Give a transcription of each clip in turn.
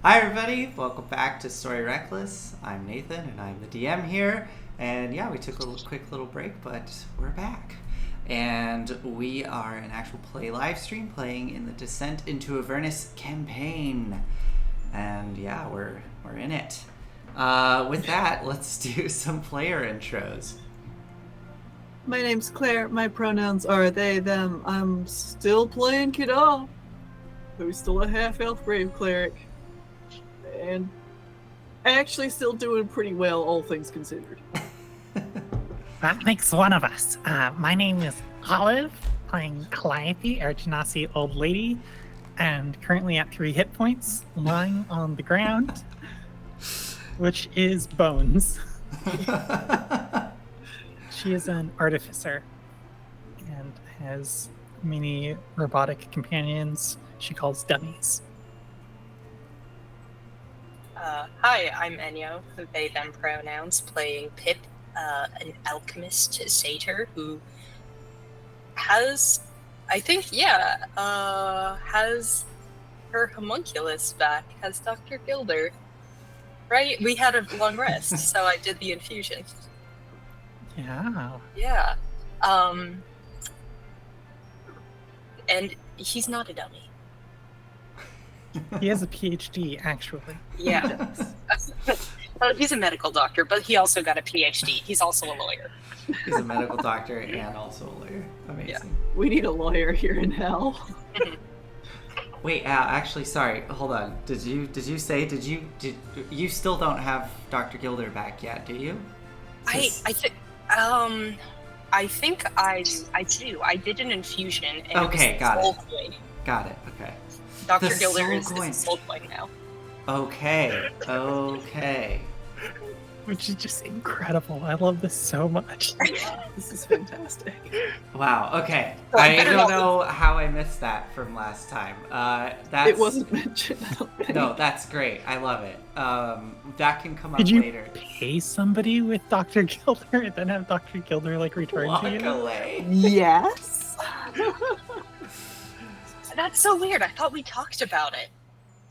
Hi everybody, welcome back to Story Reckless. I'm Nathan and I'm the DM here. And yeah, we took a quick little break, but we're back. And we are an actual play live stream playing in the Descent into Avernus campaign. And yeah, we're in it. With that, let's do some player intros. My name's Claire. My pronouns are they, them. I'm still playing Kidal, who's still a half-elf brave cleric. And actually still doing pretty well, all things considered. That makes one of us. My name is Olive, playing Calliope, our Genasi old lady, and currently at 3 hit points, lying on the ground, which is Bones. She is an artificer and has many robotic companions she calls dummies. Hi, I'm Enyo, the they them pronouns, playing Pip, an alchemist satyr who has, has her homunculus back, has Dr. Gilder. Right? We had a long rest, so I did the infusion. Yeah. Yeah. And he's not a dummy. He has a PhD, actually. Yeah. He's a medical doctor, but he also got a PhD. He's also a lawyer. He's a medical doctor and also a lawyer. Amazing. Yeah. We need a lawyer here in hell. Wait, actually, sorry. Hold on. Did you say you still don't have Dr. Gilder back yet? Do you? I think I do. I did an infusion. And Okay, it was got soul it. coin. Got it. Okay. Dr. The Gilder soul is coin. a soul coin now. Okay. Which is just incredible. I love this so much. This is fantastic. Wow. Okay. Well, I better don't not- know how I missed that from last time. That's It wasn't mentioned. I don't think. No, that's great. I love it. That can come up Did you later. pay somebody with Dr. Gilder and then have Dr. Gilder return Walk to you? away. Yes. That's so weird. I thought we talked about it.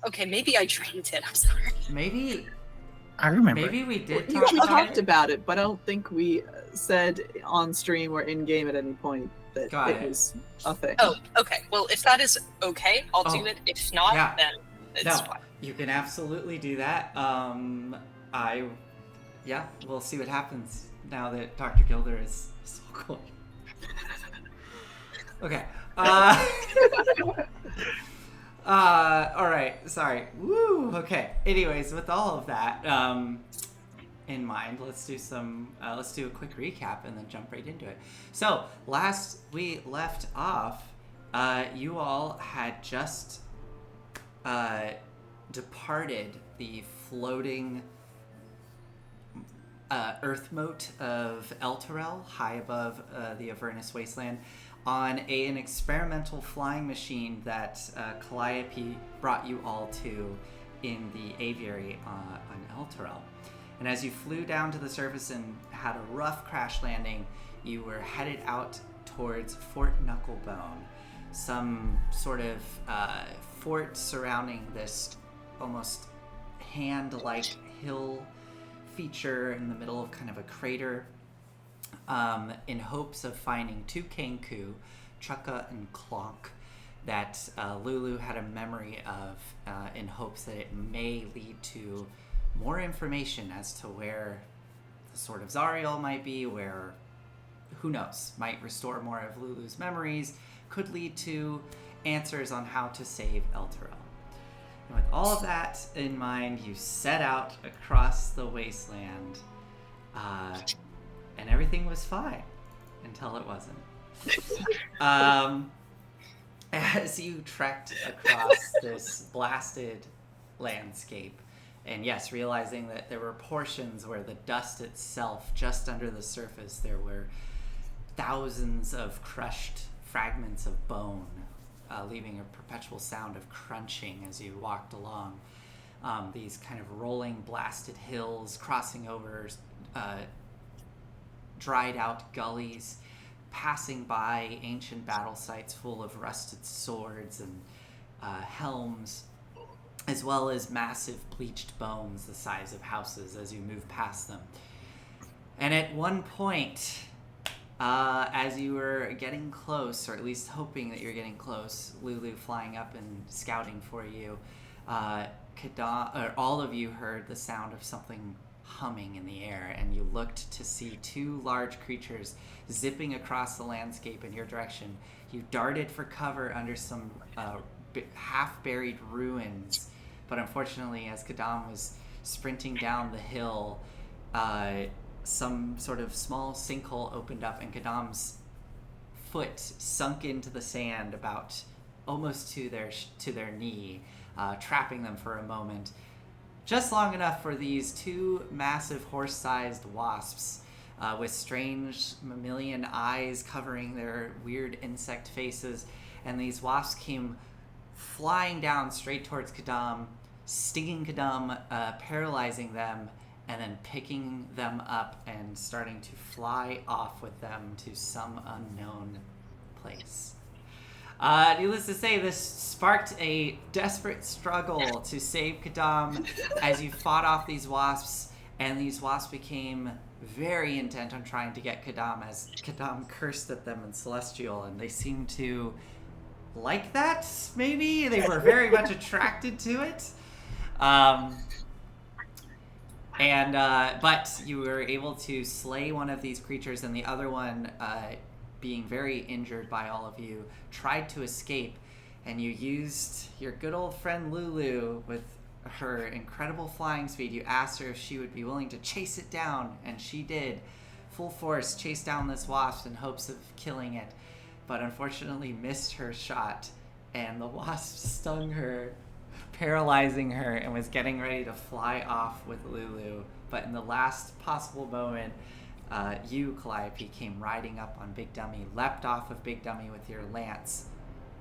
Okay, maybe I dreamed it. I'm sorry. Maybe I remember. we did We talk about talked it. about it, but I don't think we said on stream or in game at any point that Got it it. was a thing. Oh, okay. Well, if that is okay, I'll do it. If not, Yeah. then it's No, fine. you can absolutely do that. We'll see what happens now that Dr. Gilder is so cool. Okay. All right. Sorry. Woo. Okay. Anyways, with all of that in mind, let's do a quick recap and then jump right into it. So last we left off, you all had just departed the floating earth moat of Elturel, high above the Avernus wasteland, on an experimental flying machine that Calliope brought you all to in the aviary on Elturel. And as you flew down to the surface and had a rough crash landing, you were headed out towards Fort Knucklebone, some sort of fort surrounding this almost hand-like hill feature in the middle of kind of a crater, in hopes of finding 2 Kenku, Chukka and Clonk, that Lulu had a memory of, in hopes that it may lead to more information as to where the Sword of Zariel might be, where, who knows, might restore more of Lulu's memories, could lead to answers on how to save Elturel. And with all of that in mind, you set out across the wasteland, and everything was fine until it wasn't. As you trekked across this blasted landscape, and yes, realizing that there were portions where the dust itself, just under the surface, there were thousands of crushed fragments of bone, leaving a perpetual sound of crunching as you walked along. These kind of rolling, blasted hills, crossing over dried out gullies, passing by ancient battle sites full of rusted swords and helms, as well as massive bleached bones the size of houses as you move past them. And at one point, as you were getting close, or at least hoping that you're getting close, Lulu flying up and scouting for you, all of you heard the sound of something humming in the air, and you looked to see two large creatures zipping across the landscape in your direction. You darted for cover under some half-buried ruins, but unfortunately, as Kadam was sprinting down the hill, some sort of small sinkhole opened up, and Kadam's foot sunk into the sand about almost to their knee, trapping them for a moment. Just long enough for these two massive horse-sized wasps with strange mammalian eyes covering their weird insect faces. And these wasps came flying down straight towards Kadam, stinging Kadam, paralyzing them, and then picking them up and starting to fly off with them to some unknown place. Needless to say, this sparked a desperate struggle to save Kadam as you fought off these wasps, and these wasps became very intent on trying to get Kadam as Kadam cursed at them in Celestial, and they seemed to like that, maybe? They were very much attracted to it. But you were able to slay one of these creatures, and the other one, being very injured by all of you, tried to escape, and you used your good old friend Lulu with her incredible flying speed. You asked her if she would be willing to chase it down, and she did. Full force chased down this wasp in hopes of killing it, but unfortunately missed her shot, and the wasp stung her, paralyzing her, and was getting ready to fly off with Lulu. But in the last possible moment, you, Calliope, came riding up on Big Dummy, leapt off of Big Dummy with your lance,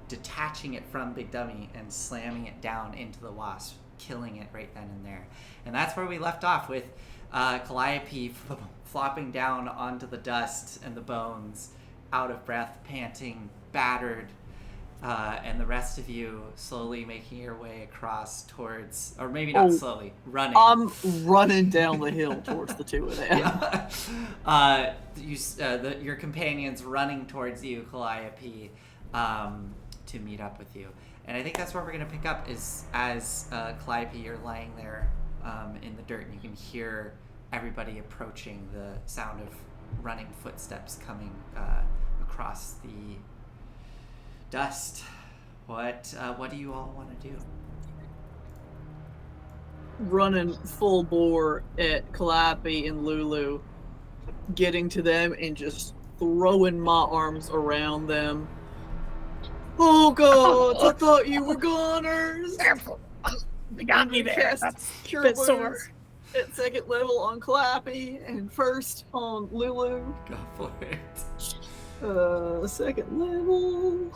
detaching it from Big Dummy and slamming it down into the wasp, killing it right then and there. And that's where we left off, with Calliope flopping down onto the dust and the bones, out of breath, panting, battered, and the rest of you slowly making your way across towards, or maybe not slowly, running. I'm running down the hill towards the two of them. Yeah. Your companions running towards you, Calliope, to meet up with you. And I think that's where we're going to pick up, is as Calliope, you're lying there in the dirt, and you can hear everybody approaching, the sound of running footsteps coming across the dust. What do you all want to do? Running full bore at Calliope and Lulu, getting to them and just throwing my arms around them. Oh God, I thought you were goners. They got me there. That's Cure bit sore. At 2nd level on Calliope and 1st on Lulu. Go for it. 2nd level.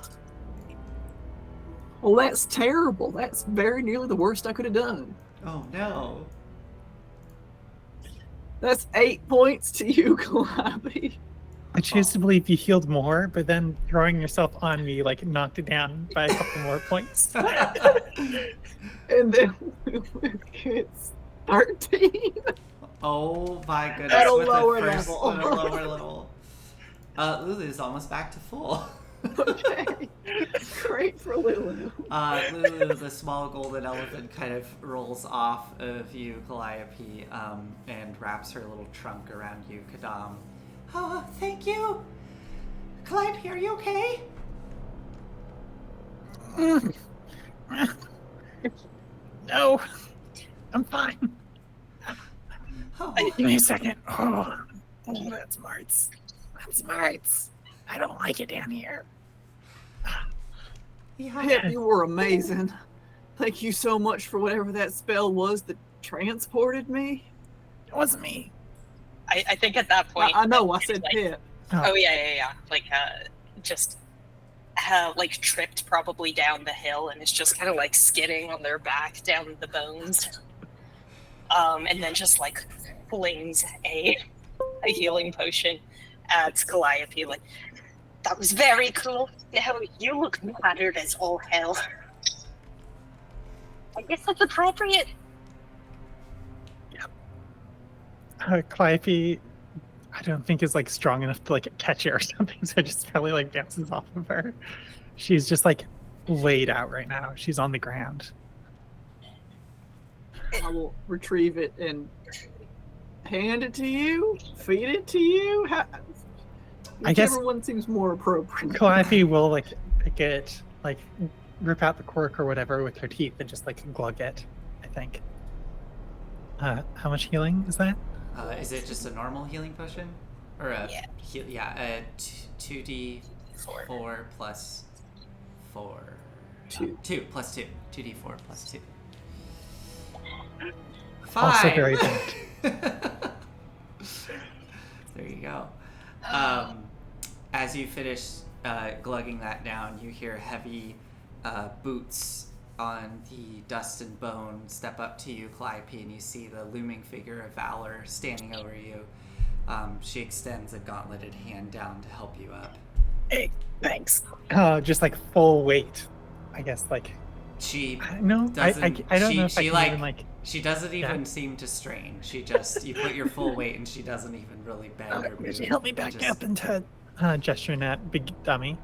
Well, that's terrible. That's very nearly the worst I could have done. Oh no. That's 8 points to you, Calliope. I choose to believe you healed more, but then throwing yourself on me knocked it down by a couple more points. And then Lulu gets 13. Oh my goodness. At a with lower the first, level. At a lower level. Lulu's almost back to full. Okay. Great for Lulu. Lulu, the small golden elephant, kind of rolls off of you, Calliope, and wraps her little trunk around you, Kadam. Oh, thank you. Calliope, are you okay? No, I'm fine. Oh. Give me a second. Oh, that smarts. That smarts. I don't like it down here. Yeah. Pip, you were amazing. Thank you so much for whatever that spell was that transported me. It wasn't me. I think at that point, I know, I said Pip. Oh yeah. Just tripped probably down the hill, and it's just kind of skidding on their back down the bones. And then just flings a healing potion at Calliope. That was very cool. Now you look battered as all hell. I guess that's appropriate. Calliope, I don't think is like strong enough to like catch it or something, so it just probably like bounces off of her. She's just like laid out right now. She's on the ground. I will retrieve it and hand it to you, feed it to you. I guess whichever one seems more appropriate. Calliope will like pick it, like rip out the cork or whatever with her teeth and just like glug it, I think. How much healing is that? Is it just a normal healing potion? Or a 2d4 plus 4. 2 plus 2. 2d4 plus 2. 5. Also very bad. There you go. As you finish glugging that down, you hear heavy boots on the dust and bone step up to you, Calliope, and you see the looming figure of Valor standing over you. She extends a gauntleted hand down to help you up. Hey, thanks. Just like full weight, I guess. Like she no, doesn't. I don't know if she I can even like. She doesn't even seem to strain. She just you put your full weight, and she doesn't even really bend or move. Could you help me back up into gesturing at Big Dummy?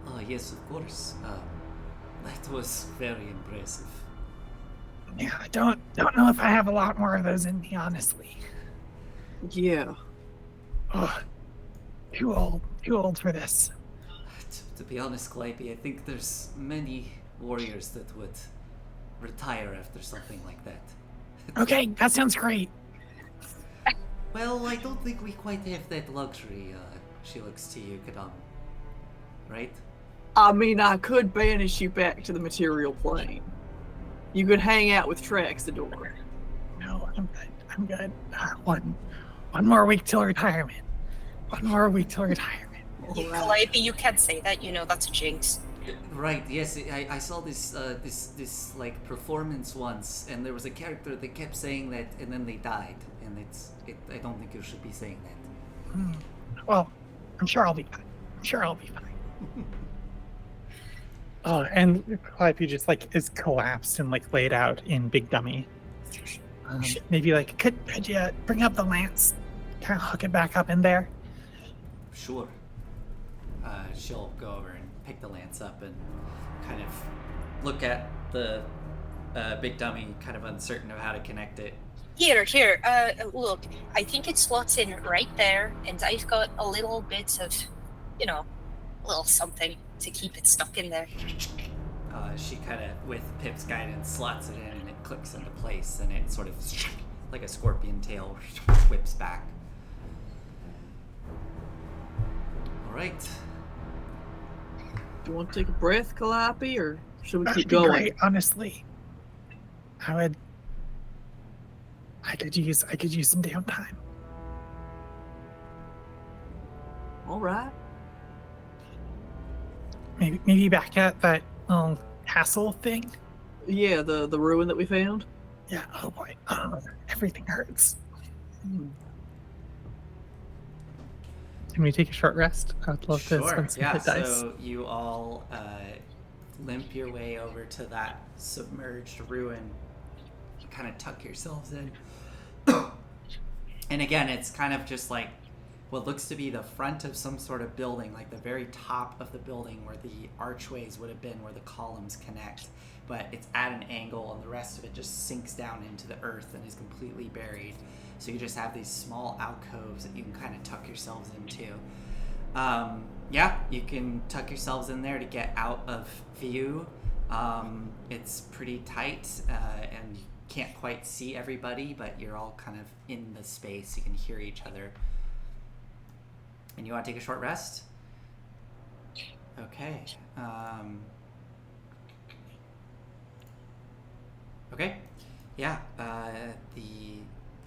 Oh yes, of course. That was very impressive. Yeah, I don't know if I have a lot more of those in me, honestly. Yeah. Oh, too old for this. To be honest, Calliope, I think there's many warriors that would retire after something like that. Okay, that sounds great. Well, I don't think we quite have that luxury. She looks to you, Kadam. Right? I mean, I could banish you back to the material plane. You could hang out with Traxador. No, I'm good. One more week till retirement. One more week till retirement. Calliope, you can't say that. You know that's a jinx. Right. Yes, I saw this this like performance once, and there was a character that kept saying that, and then they died. And I don't think you should be saying that. Well, I'm sure I'll be fine. Oh, and Calliope just like is collapsed and like laid out in Big Dummy. Maybe like could you bring up the lance? Kind of hook it back up in there. Sure. She'll go over and pick the lance up and kind of look at the Big Dummy, kind of uncertain of how to connect it. Here, look, I think it slots in right there, and I've got a little bit of, a little something to keep it stuck in there. She kind of, with Pip's guidance, slots it in, and it clicks into place, and it sort of, like a scorpion tail, whips back. All right. Do you want to take a breath, Calliope, or should we That'd keep be going? great, honestly. I could use some downtime. All right. Maybe back at that castle thing. Yeah, the ruin that we found. Yeah. Oh boy. Everything hurts. Can we take a short rest? I'd love to spend some hit dice. So you all limp your way over to that submerged ruin. You kind of tuck yourselves in. And again, it's kind of just like what looks to be the front of some sort of building, like the very top of the building where the archways would have been, where the columns connect. But it's at an angle, and the rest of it just sinks down into the earth and is completely buried. So you just have these small alcoves that you can kind of tuck yourselves into. You can tuck yourselves in there to get out of view. It's pretty tight, and you can't quite see everybody, but you're all kind of in the space. You can hear each other. And you want to take a short rest? Okay. Okay. Yeah. The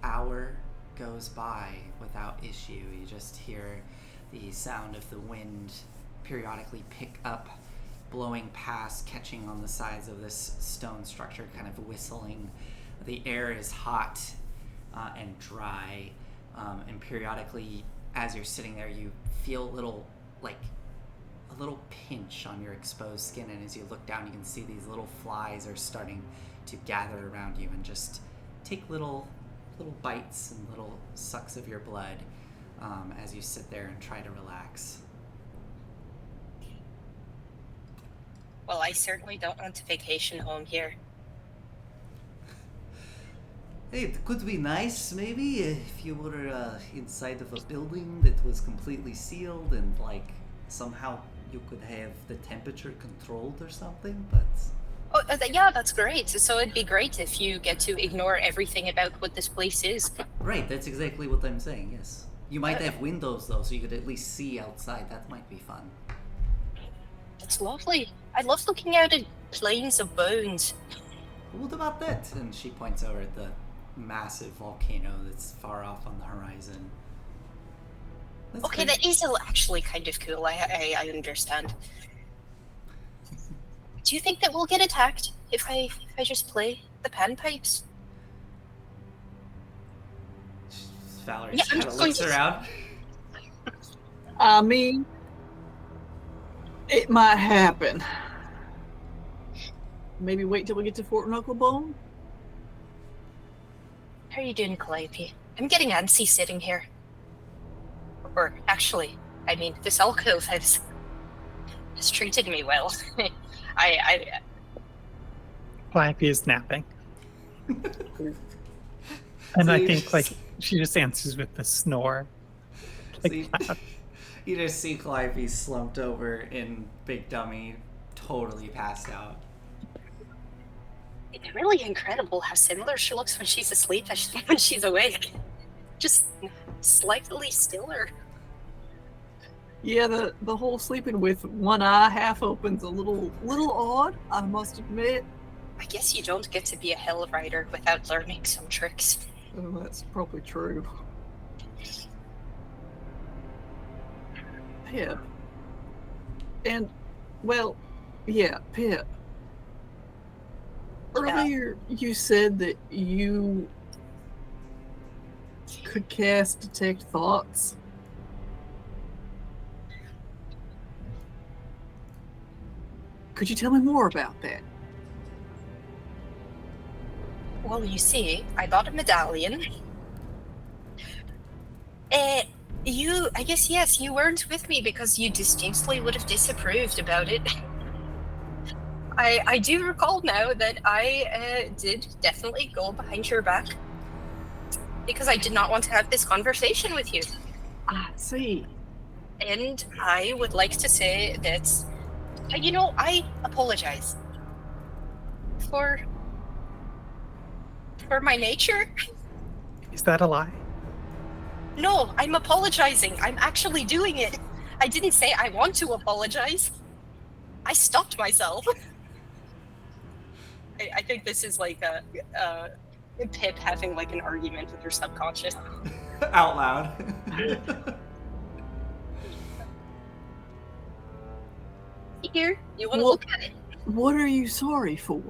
hour goes by without issue. You just hear the sound of the wind periodically pick up, blowing past, catching on the sides of this stone structure, kind of whistling. The air is hot and dry, and periodically, as you're sitting there, you feel little, like, a little pinch on your exposed skin, and as you look down, you can see these little flies are starting to gather around you and just take little bites and little sucks of your blood as you sit there and try to relax. Well, I certainly don't want a vacation home here. Hey, it could be nice, maybe, if you were inside of a building that was completely sealed and, like, somehow you could have the temperature controlled or something, but... Oh, yeah, that's great. So it'd be great if you get to ignore everything about what this place is. Right, that's exactly what I'm saying, yes. You might have windows, though, so you could at least see outside. That might be fun. It's lovely. I love looking out at plains of bones. What about that? And she points over at the massive volcano that's far off on the horizon. That's Okay, pretty- that is actually kind of cool. I understand. Do you think that we'll get attacked if I just play the panpipes? Valerie Yeah, just I'm kind of going looks to- around. I mean, it might happen. Maybe wait till we get to Fort Knucklebone? How are you doing, Calliope? I'm getting antsy sitting here. Or actually, I mean, this alcove has treated me well. I Calliope is napping. And So I you think, just- like, she just answers with a snore. Like, So you just see Calliope slumped over in Big Dummy, totally passed out. It's really incredible how similar she looks when she's asleep as when she's awake. Just slightly stiller. Yeah, the whole sleeping with one eye half open's a little odd, I must admit. I guess you don't get to be a hell rider without learning some tricks. Oh, that's probably true. Pip. And, well, yeah, Pip. Earlier, you said that you could cast Detect Thoughts. Could you tell me more about that? Well, you see, I bought a medallion. I guess, yes, you weren't with me because you distinctly would have disapproved about it. I do recall now that I did definitely go behind your back because I did not want to have this conversation with you. I see. And I would like to say that, I apologize for my nature. is that a lie? No, I'm apologizing. I'm actually doing it. I didn't say I want to apologize. I stopped myself. I think this is like a Pip having like an argument with her subconscious. Out loud. Here, you want to Well- look at it? What are you sorry for?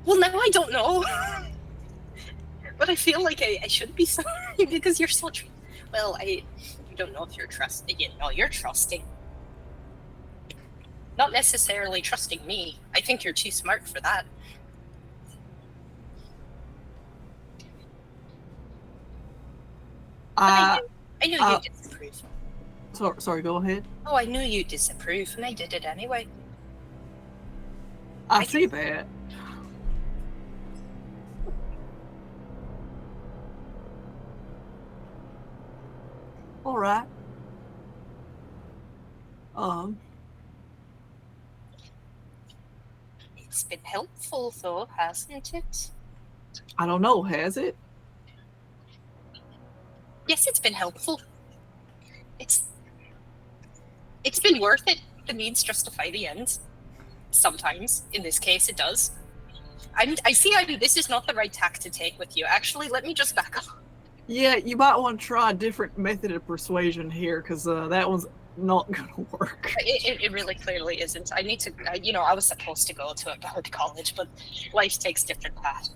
Well, now I don't know. But I feel like I should be sorry because you're so... Well, I don't know if you're trusting. You're trusting. Not necessarily trusting me. I think you're too smart for that. I knew you disapprove. Sorry, go ahead. Oh, I knew you disapprove, and I did it anyway. I see that. All right. It's been helpful, though, hasn't it? I don't know, has it? Yes, it's been helpful. It's been worth it. The means justify the ends. Sometimes, in this case, it does. I see. This is not the right tack to take with you. Actually, let me just back up. Yeah, you might want to try a different method of persuasion here, because that one's not gonna work. It really clearly isn't. I need to. I was supposed to go to a bard college, but life takes different paths.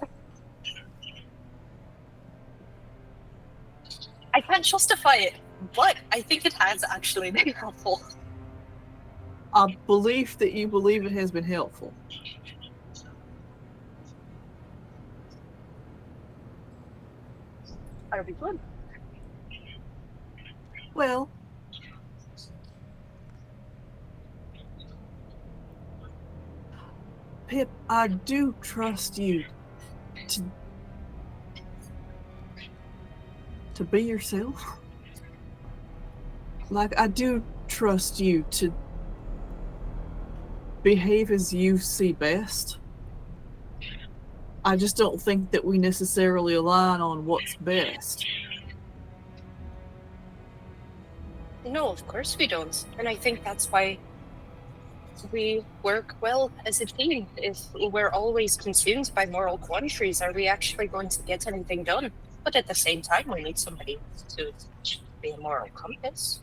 I can't justify it. but I think it has actually been helpful. A belief that you believe it has been helpful. Are we good? Well, Pip, I do trust you to be yourself. Like, I do trust you to behave as you see best. I just don't think that we necessarily align on what's best. No, of course we don't. And I think that's why we work well as a team. If we're always consumed by moral quandaries, are we actually going to get anything done? But at the same time, we need somebody to be a moral compass.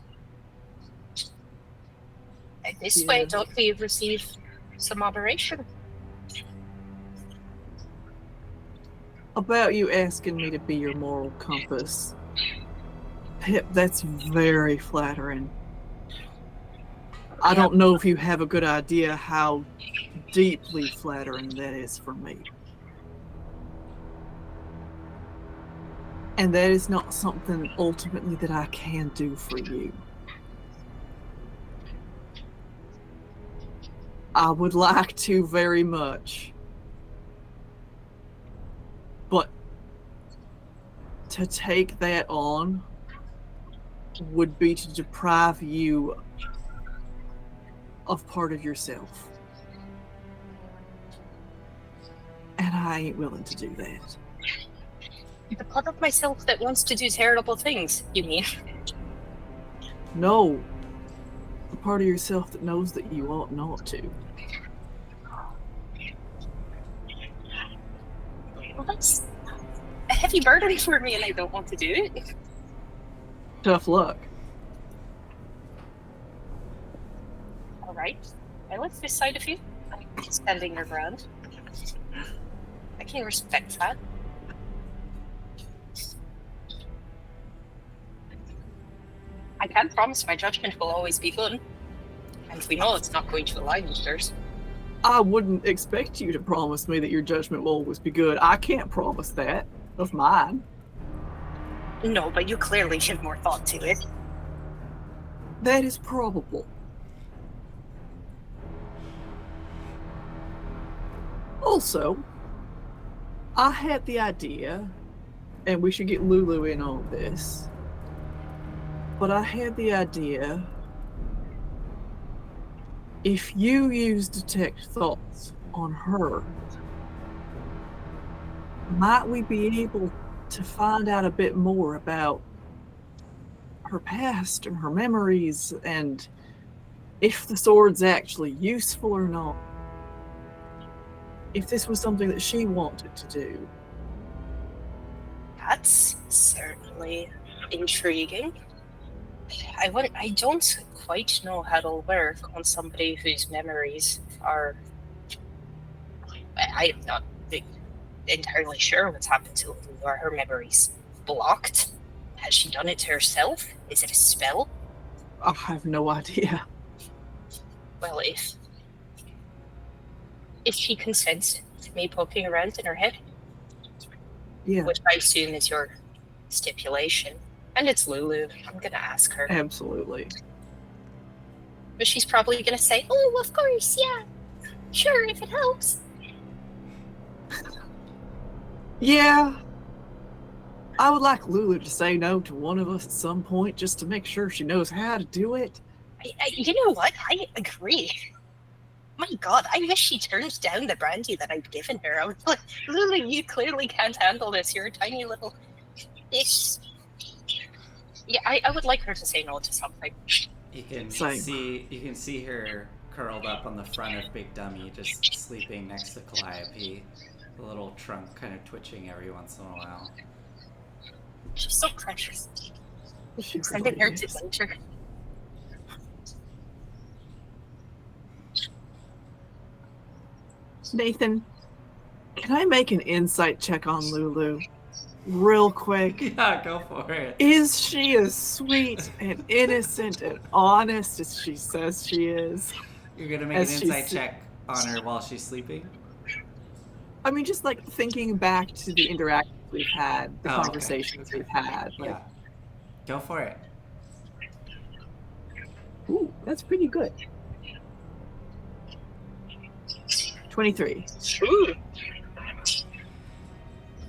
And this way, don't we receive some moderation? About you asking me to be your moral compass, Pip, that's very flattering. I don't know if you have a good idea how deeply flattering that is for me. And that is not something ultimately that I can do for you. I would like to very much. But to take that on would be to deprive you of part of yourself. And I ain't willing to do that. The part of myself that wants to do terrible things, you mean? No. The part of yourself that knows that you ought not to. Well, that's a heavy burden for me, and I don't want to do it. Tough luck. All right. I like this side of you. Standing your ground. I can respect that. I can't promise my judgment will always be good. And we know it's not going to align with yours. I wouldn't expect you to promise me that your judgment will always be good. I can't promise that of mine. No, but you clearly give more thought to it. That is probable. Also, I had the idea, and we should get Lulu in on this, but I had the idea, if you use detect thoughts on her, might we be able to find out a bit more about her past and her memories, and if the sword's actually useful or not? If this was something that she wanted to do. That's certainly intriguing. I don't quite know how it'll work on somebody whose memories are... I'm not entirely sure what's happened to Lulu. Are her memories blocked? Has she done it to herself? Is it a spell? I have no idea. Well, if she consents to me poking around in her head, Yeah, which I assume is your stipulation, and it's Lulu, I'm gonna ask her. absolutely. But she's probably gonna say, "Oh, of course, yeah, sure, if it helps." Yeah. I would like Lulu to say no to one of us at some point just to make sure she knows how to do it. You know what? I agree. My God, I wish she turned down the brandy that I'd given her. I was like, Lulu, you clearly can't handle this. You're a tiny little fish. Yeah, I would like her to say no to something. You can Same. see her curled up on the front of Big Dummy, just sleeping next to Calliope, the little trunk kind of twitching every once in a while. She's so precious. She Sending really her to is. nature. Nathan, can I make an insight check on Lulu? real quick. Yeah, go for it. Is she as sweet and innocent and honest as she says she is? You're gonna make an insight check on her while she's sleeping? I mean, just like thinking back to the interactions we've had, the Okay. conversations we've had. Like, Yeah. Go for it. ooh, that's pretty good. 23. Ooh.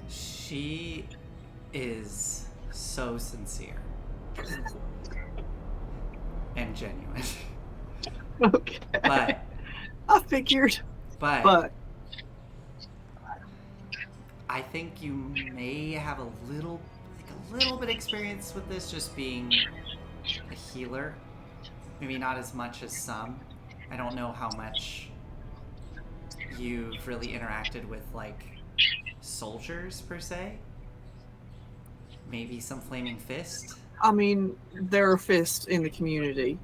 She is so sincere and genuine. Okay. But I figured. But I think you may have a little bit experience with this, just being a healer. Maybe not as much as some. I don't know how much you've really interacted with like soldiers per se. Maybe some flaming fist. I mean, there are fists in the community.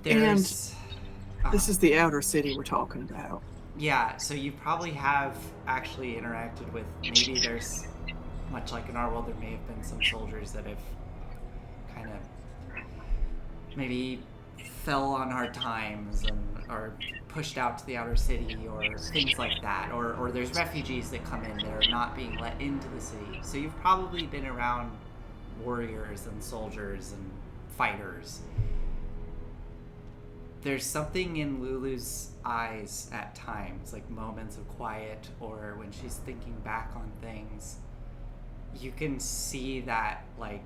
There's This is the outer city we're talking about. yeah, so you probably have actually interacted with, maybe there's, much like in our world, there may have been some soldiers that have kind of maybe fell on hard times and are pushed out to the outer city or things like that, or there's refugees that come in that are not being let into the city. So you've probably been around warriors and soldiers and fighters. There's something in Lulu's eyes at times, like moments of quiet or when she's thinking back on things. You can see that, like,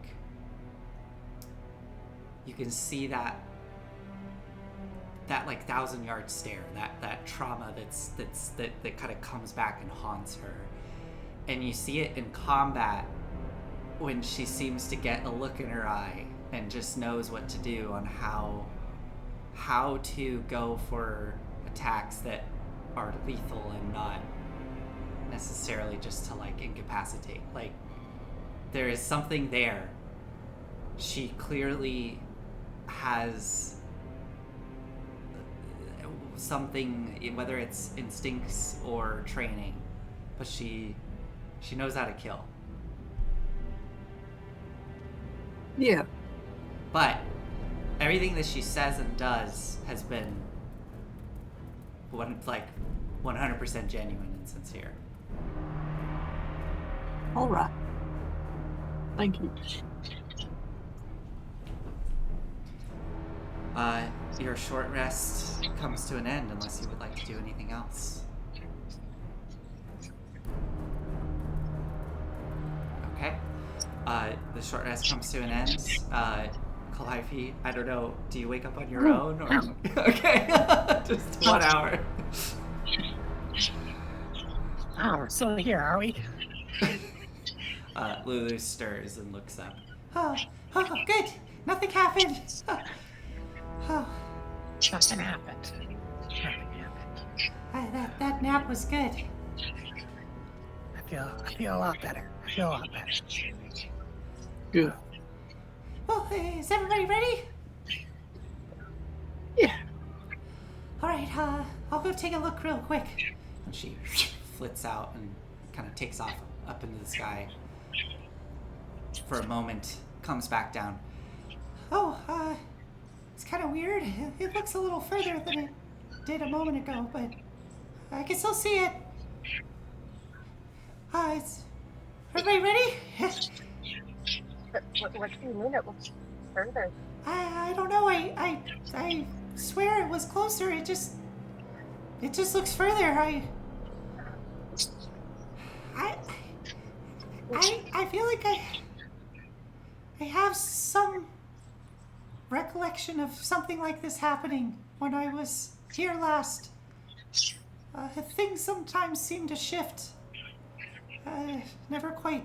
like 1,000-yard stare, that trauma that kind of comes back and haunts her. And you see it in combat when she seems to get a look in her eye and just knows what to do on how to go for attacks that are lethal and not necessarily just to like incapacitate. Like, there is something there. She clearly has something, whether it's instincts or training, but she knows how to kill. Yeah. But everything that she says and does has been 100% genuine and sincere. All right. Thank you. Your short rest comes to an end unless you would like to do anything else. Okay. The short rest comes to an end. Calliope, I don't know, do you wake up on your own? Or... Okay, just 1 hour. Oh, we're still here, are we? Lulu stirs and looks up. Oh, good. Nothing happened. Oh. Nothing happened. Nothing happened. That nap was good. I feel a lot better. Good. Well, is everybody ready? Yeah. All right, I'll go take a look real quick. And she flits out and kind of takes off up into the sky for a moment, comes back down. Oh, it's kind of weird. It looks a little further than it did a moment ago, but I can still see it. Is everybody ready? What do you mean it looks further? I don't know. I swear it was closer. It just looks further. I feel like I have some recollection of something like this happening when I was here last. Things sometimes seem to shift. Never quite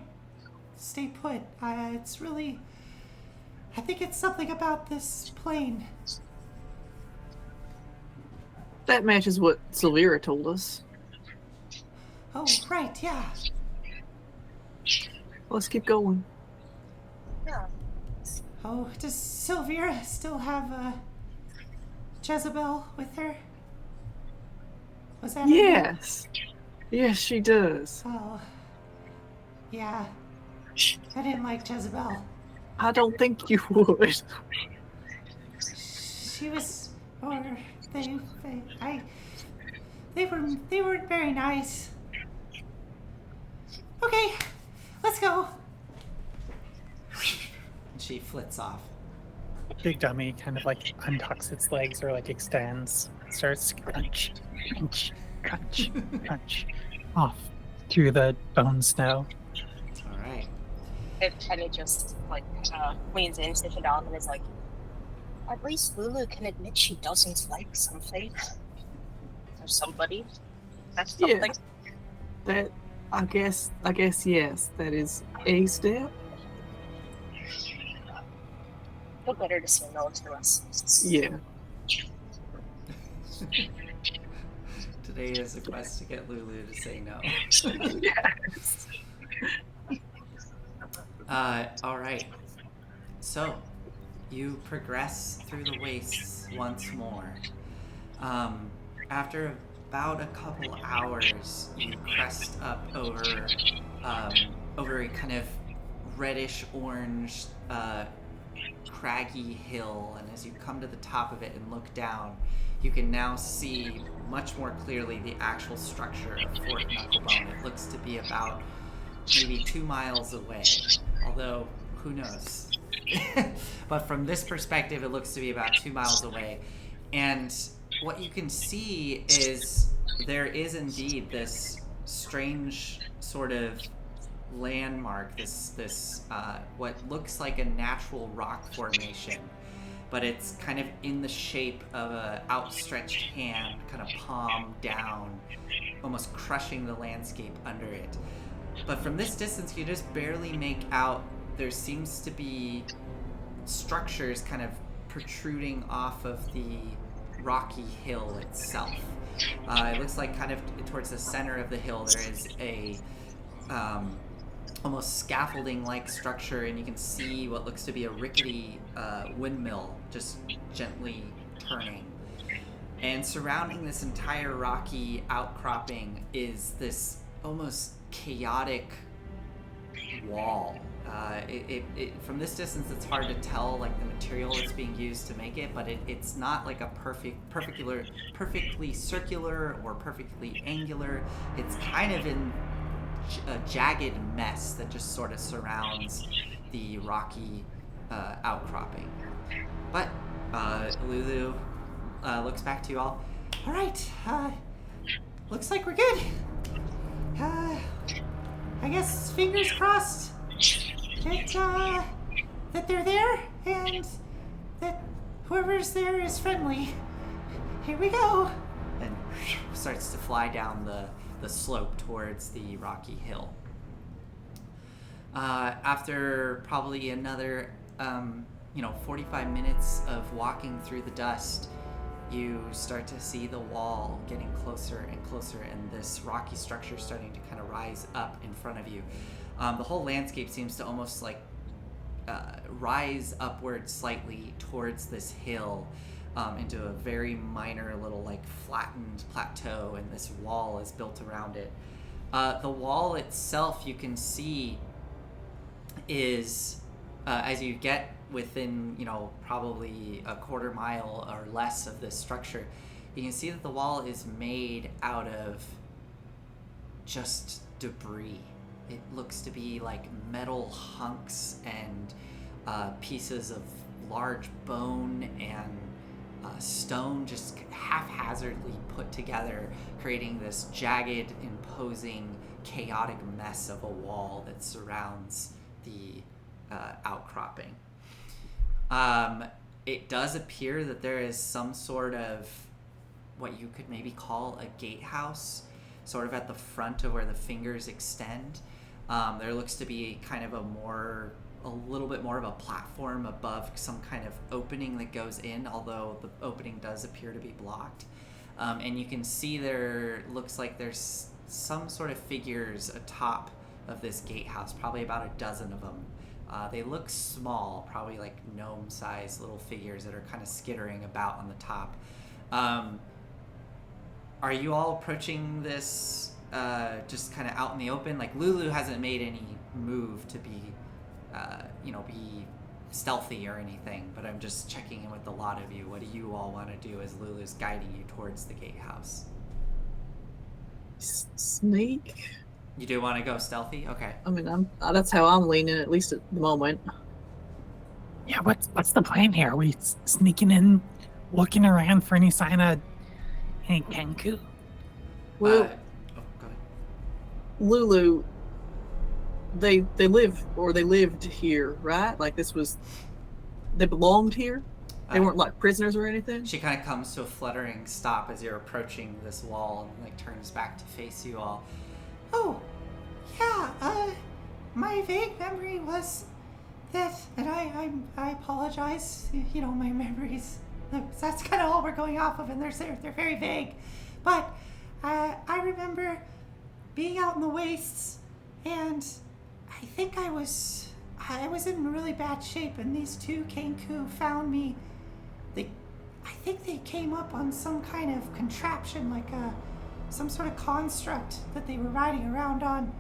stay put. It's really... I think it's something about this plane. That matches what Sylvira told us. Oh, right, yeah. Let's keep going. Yeah. Oh, does Sylvira still have Jezebel with her? Was that her name? Yes. Yes, she does. Oh. Yeah, I didn't like Jezebel. I don't think you would. She was, or they weren't very nice. Okay, let's go. And she flits off. Big Dummy kind of like untucks its legs or like extends, starts crunch, crunch, crunch, crunch off through the bone snow. All right. It kind of just like leans into the dog and is like, at least Lulu can admit she doesn't like something or somebody. That's something. That I guess yes, that is a step. Feel better to say no to us. Yeah. Today is a quest to get Lulu to say no. Yes. All right. So, you progress through the wastes once more. After about a couple hours, you crest up over a kind of reddish orange, craggy hill, and as you come to the top of it and look down, you can now see much more clearly the actual structure of Fort Knucklebone. It looks to be about maybe 2 miles away, although who knows. But from this perspective, it looks to be about 2 miles away. And what you can see is there is indeed this strange sort of landmark, this what looks like a natural rock formation, but it's kind of in the shape of an outstretched hand, kind of palm down, almost crushing the landscape under it. But from this distance, you just barely make out. There seems to be structures kind of protruding off of the rocky hill itself. It looks like kind of towards the center of the hill there is a almost scaffolding-like structure, and you can see what looks to be a rickety windmill just gently turning. And surrounding this entire rocky outcropping is this almost chaotic wall. From this distance, it's hard to tell like the material that's being used to make it, but it's not like a perfectly circular or perfectly angular. It's kind of in a jagged mess that just sort of surrounds the rocky outcropping. But Lulu looks back to you all. All right, looks like we're good. I guess fingers crossed that they're there and that whoever's there is friendly. Here we go. And starts to fly down the slope towards the rocky hill. After probably another 45 minutes of walking through the dust, you start to see the wall getting closer and closer, and this rocky structure starting to kind of rise up in front of you. The whole landscape seems to almost like rise upward slightly towards this hill, into a very minor little like flattened plateau, and this wall is built around it. The wall itself, you can see, is as you get within probably a quarter mile or less of this structure, you can see that the wall is made out of just debris. It looks to be like metal hunks and pieces of large bone and stone just haphazardly put together, creating this jagged, imposing, chaotic mess of a wall that surrounds the outcropping. It does appear that there is some sort of what you could maybe call a gatehouse, sort of at the front of where the fingers extend. There looks to be kind of a little bit more of a platform above some kind of opening that goes in, although the opening does appear to be blocked. And you can see there looks like there's some sort of figures atop of this gatehouse, probably about a dozen of them. They look small, probably like gnome-sized little figures that are kind of skittering about on the top. Are you all approaching this just kind of out in the open. Like Lulu hasn't made any move to be, be stealthy or anything. But I'm just checking in with a lot of you. What do you all want to do as Lulu's guiding you towards the gatehouse? Sneak. You do want to go stealthy? Okay. I mean, that's how I'm leaning, at least at the moment. Yeah, what's the plan here? Are we sneaking in, looking around for any sign of any Kenku? Well, go ahead. Lulu, they live, or they lived here, right? Like they belonged here? They weren't like prisoners or anything? She kind of comes to a fluttering stop as you're approaching this wall and like turns back to face you all. Oh, yeah, my vague memory was that, and I apologize, my memories, that's kind of all we're going off of, and they're very vague, but I remember being out in the wastes, and I think I was in really bad shape, and these two Kenku found me. I think they came up on some kind of contraption, like some sort of construct that they were riding around on.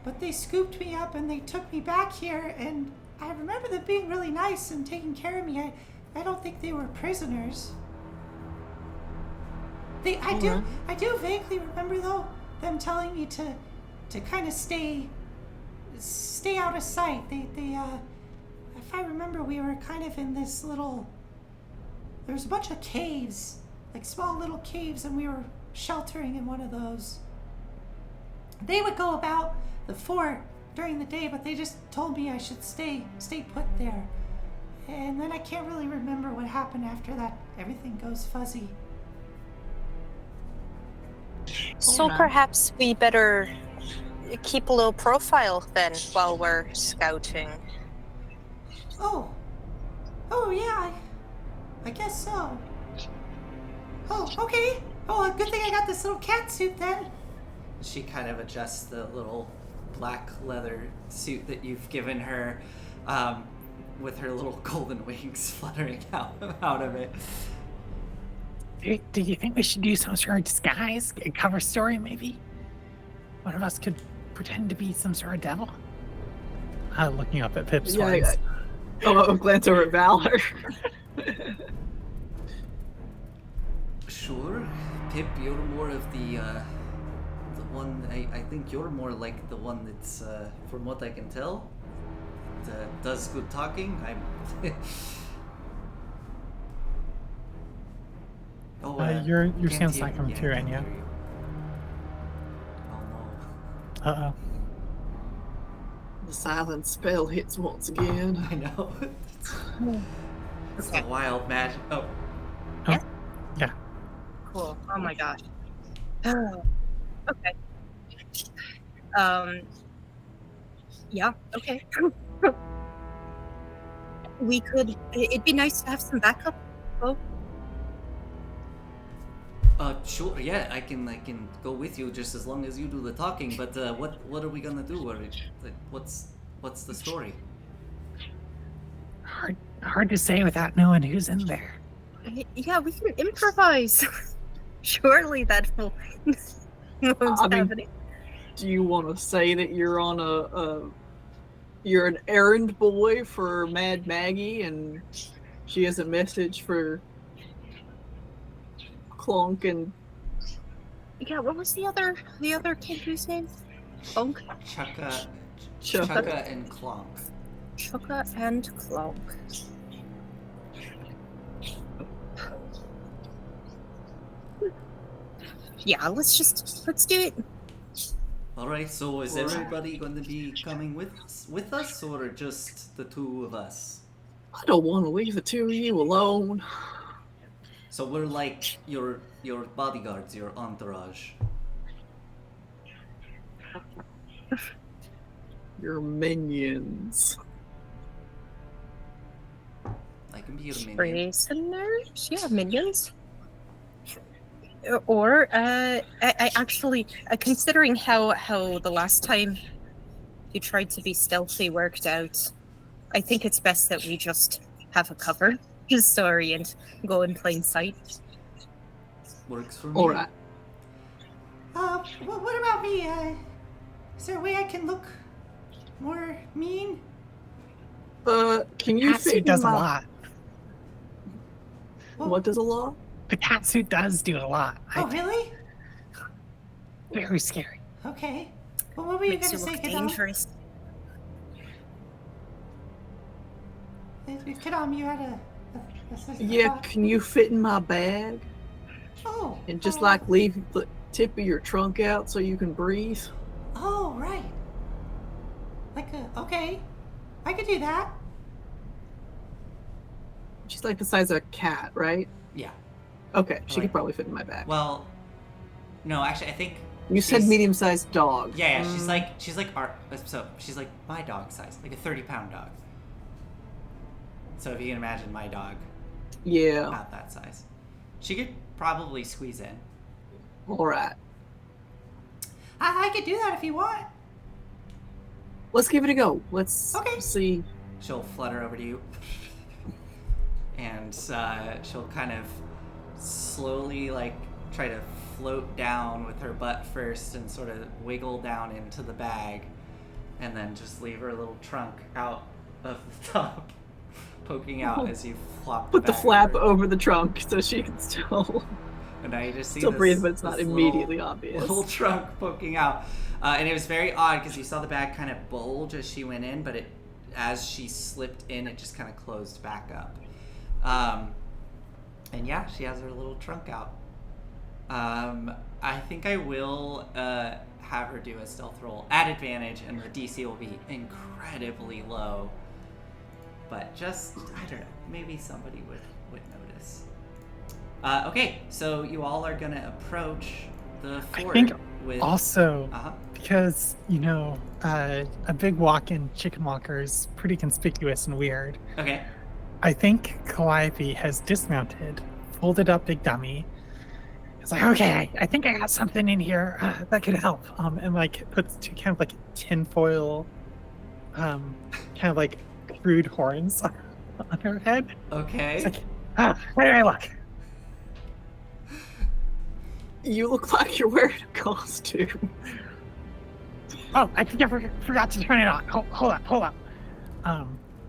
But they scooped me up and they took me back here, and I remember them being really nice and taking care of me. I don't think they were prisoners. I do vaguely remember though them telling me to kind of stay out of sight. They if I remember, we were kind of in this little. There's a bunch of caves, like small little caves, and we were sheltering in one of those. They would go about the fort during the day, but they just told me I should stay put there. And then I can't really remember what happened after that. Everything goes fuzzy. So perhaps we better keep a low profile then while we're scouting. Oh yeah, I guess so. Oh, okay. Oh, good thing I got this little cat suit then. She kind of adjusts the little black leather suit that you've given her, with her little golden wings fluttering out of it. Do you think we should do some sort of disguise? A cover story, maybe? One of us could pretend to be some sort of devil? Looking up at Pip's horns. I'll glance over at Valor. Sure. Pip, you're more of the one, I think you're more like the one that's, from what I can tell, does good talking. Your can't sounds hear- like him too, can't Anya. hear you. Oh no. Uh-oh. The silent spell hits once again. I know. It's a wild magic. Oh. Yeah? Yeah. Cool. Oh my gosh. Okay. Yeah, okay. It'd be nice to have some backup. Oh. Sure. Yeah, I can go with you just as long as you do the talking. But what are we gonna do? What's the story? Hard to say without knowing who's in there. Yeah, we can improvise. Surely that will won't have any. Do you want to say that you're on you're an errand boy for Mad Maggie, and she has a message for Clunk and... Yeah, what was the other kid whose name? Clunk? Chukka and Clonk. Chukka and Clunk. Yeah, let's do it. All right. So is everybody going to be coming with us, or just the two of us? I don't want to leave the two of you alone. So we're like your bodyguards, your entourage. Your minions. I can be your minion. Prisoners? Yeah, minions. Or, I actually, considering how the last time you tried to be stealthy worked out, I think it's best that we just have a cover story and go in plain sight. Works for me. All right. what about me? Is there a way I can look more mean? Can you fit Catsuit in does a my... lot. What does a lot? The catsuit does do a lot. Oh, really? Very scary. Okay. Well, what were you Makes going you to say, look Kadam? dangerous. Kadam, you had a Yeah, thought? can you fit in my bag? Oh. And just like leave the tip of your trunk out so you can breathe? Oh, right. Okay. I could do that. She's like the size of a cat, right? Yeah. Okay, she Like- could probably fit in my bag. Well, no, actually, I think. You said she's- medium-sized dog. Yeah, she's like she's like my dog size, like a 30-pound dog. So if you can imagine my dog, Yeah. about that size, she could probably squeeze in. All right. I could do that if you want. Let's give it a go. Let's Okay. see. She'll flutter over to you, and she'll kind of slowly try to float down with her butt first and sort of wiggle down into the bag, and then just leave her little trunk out of the top, poking out as you flop Put the bag flap over the trunk so she can still And now you just see still this, breathe, but it's not this immediately obvious. little trunk poking out. And it was very odd because you saw the bag kind of bulge as she went in, but as she slipped in, it just kind of closed back up. And yeah, she has her little trunk out. I think I will have her do a stealth roll at advantage, and the DC will be incredibly low. But just, I don't know, maybe somebody would notice. Okay, so you all are going to approach the fort think with... Also, Uh-huh. because, a big walk-in chicken walker is pretty conspicuous and weird. Okay. I think Calliope has dismounted, folded up Big Dummy. It's like, okay, I think I got something in here that could help. And puts two kind of tinfoil, kind of crude horns on her head. Okay. It's like, where do I look? You look like you're wearing a costume. Oh, I think I forgot to turn it on. Hold up.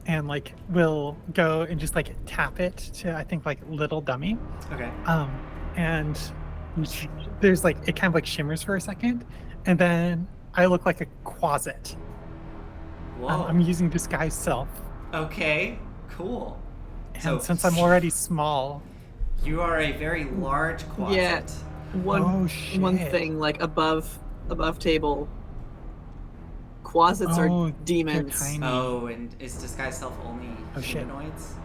And we'll go and just tap it to, I think, little dummy. Okay. And there's it kind of shimmers for a second, and then I look like a closet. Whoa. I'm using disguise self, Okay, cool. and So- since I'm already small, You are a very large closet. Yeah. One shit. thing above table. Closets Oh, are demons. they're tiny. Oh, and is disguise self only Oh, shit. humanoids?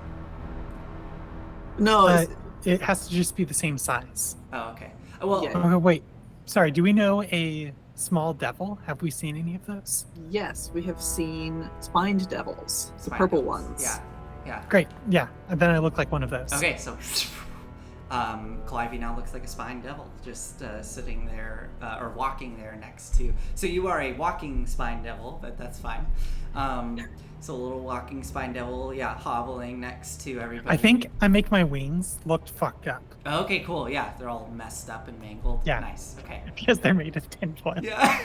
No, it has to just be the same size. Oh, okay. Well, Yeah. Oh wait, sorry. Do we know a small devil? Have we seen any of those? yes, we have seen spined devils, the spine purple devils. ones. Yeah. Great. Yeah, and then I look like one of those. Okay, so Clivey now looks like a spine devil, just sitting there or walking there next to. So you are a walking spine devil, but that's fine. So a little walking spine devil, yeah, hobbling next to everybody. I think I make my wings look fucked up Okay, cool. Yeah, they're all messed up and mangled. Yeah. Nice. Okay. because they're made of tinfoil. Yeah.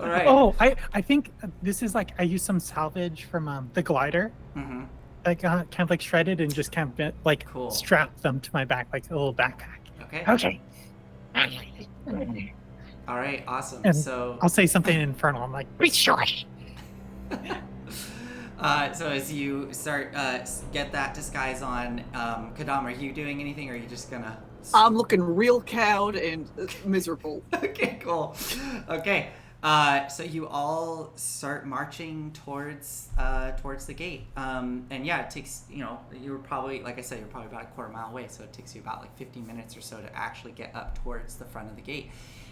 All right. Oh, I think this is I used some salvage from the glider. Mm-hmm. I got kind of shredded and just kind of Cool. strapped them to my back like a little backpack. Okay. Okay. All right. Awesome. And So. I'll say something infernal. I'm like, be short. So as you start get that disguise on, Kadam, are you doing anything, or are you just gonna? I'm looking real cowed and miserable. Okay, cool. Okay, so you all start marching towards the gate, and yeah, it takes you're probably, like I said, you're probably about a quarter mile away, so it takes you about 15 minutes or so to actually get up towards the front of the gate.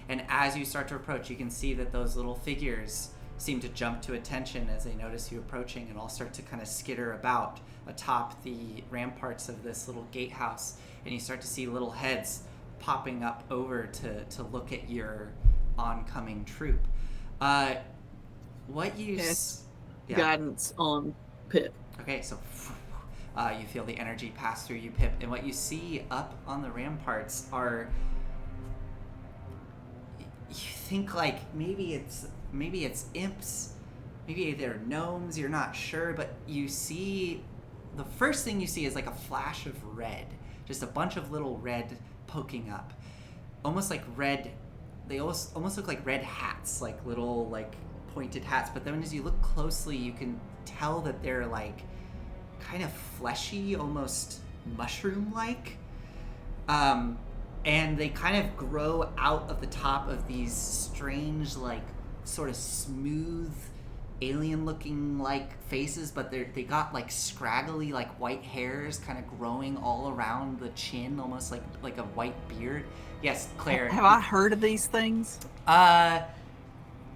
And as you start to approach, you can see that those little figures seem to jump to attention as they notice you approaching, and all start to kind of skitter about atop the ramparts of this little gatehouse, and you start to see little heads popping up over to look at your oncoming troop. What you Yes. yeah. Guidance on Pip. Okay, so you feel the energy pass through you, Pip, and what you see up on the ramparts are think like maybe it's imps, maybe they're gnomes, you're not sure, but you see, the first thing you see is like a flash of red, just a bunch of little red poking up, almost like red, they almost look like red hats, like little like pointed hats, but then as you look closely you can tell that they're like kind of fleshy, almost mushroom-like, and they kind of grow out of the top of these strange, like sort of smooth alien-looking like faces, but they got like scraggly like white hairs kind of growing all around the chin, almost like a white beard. Yes, Claire. Have I heard of these things?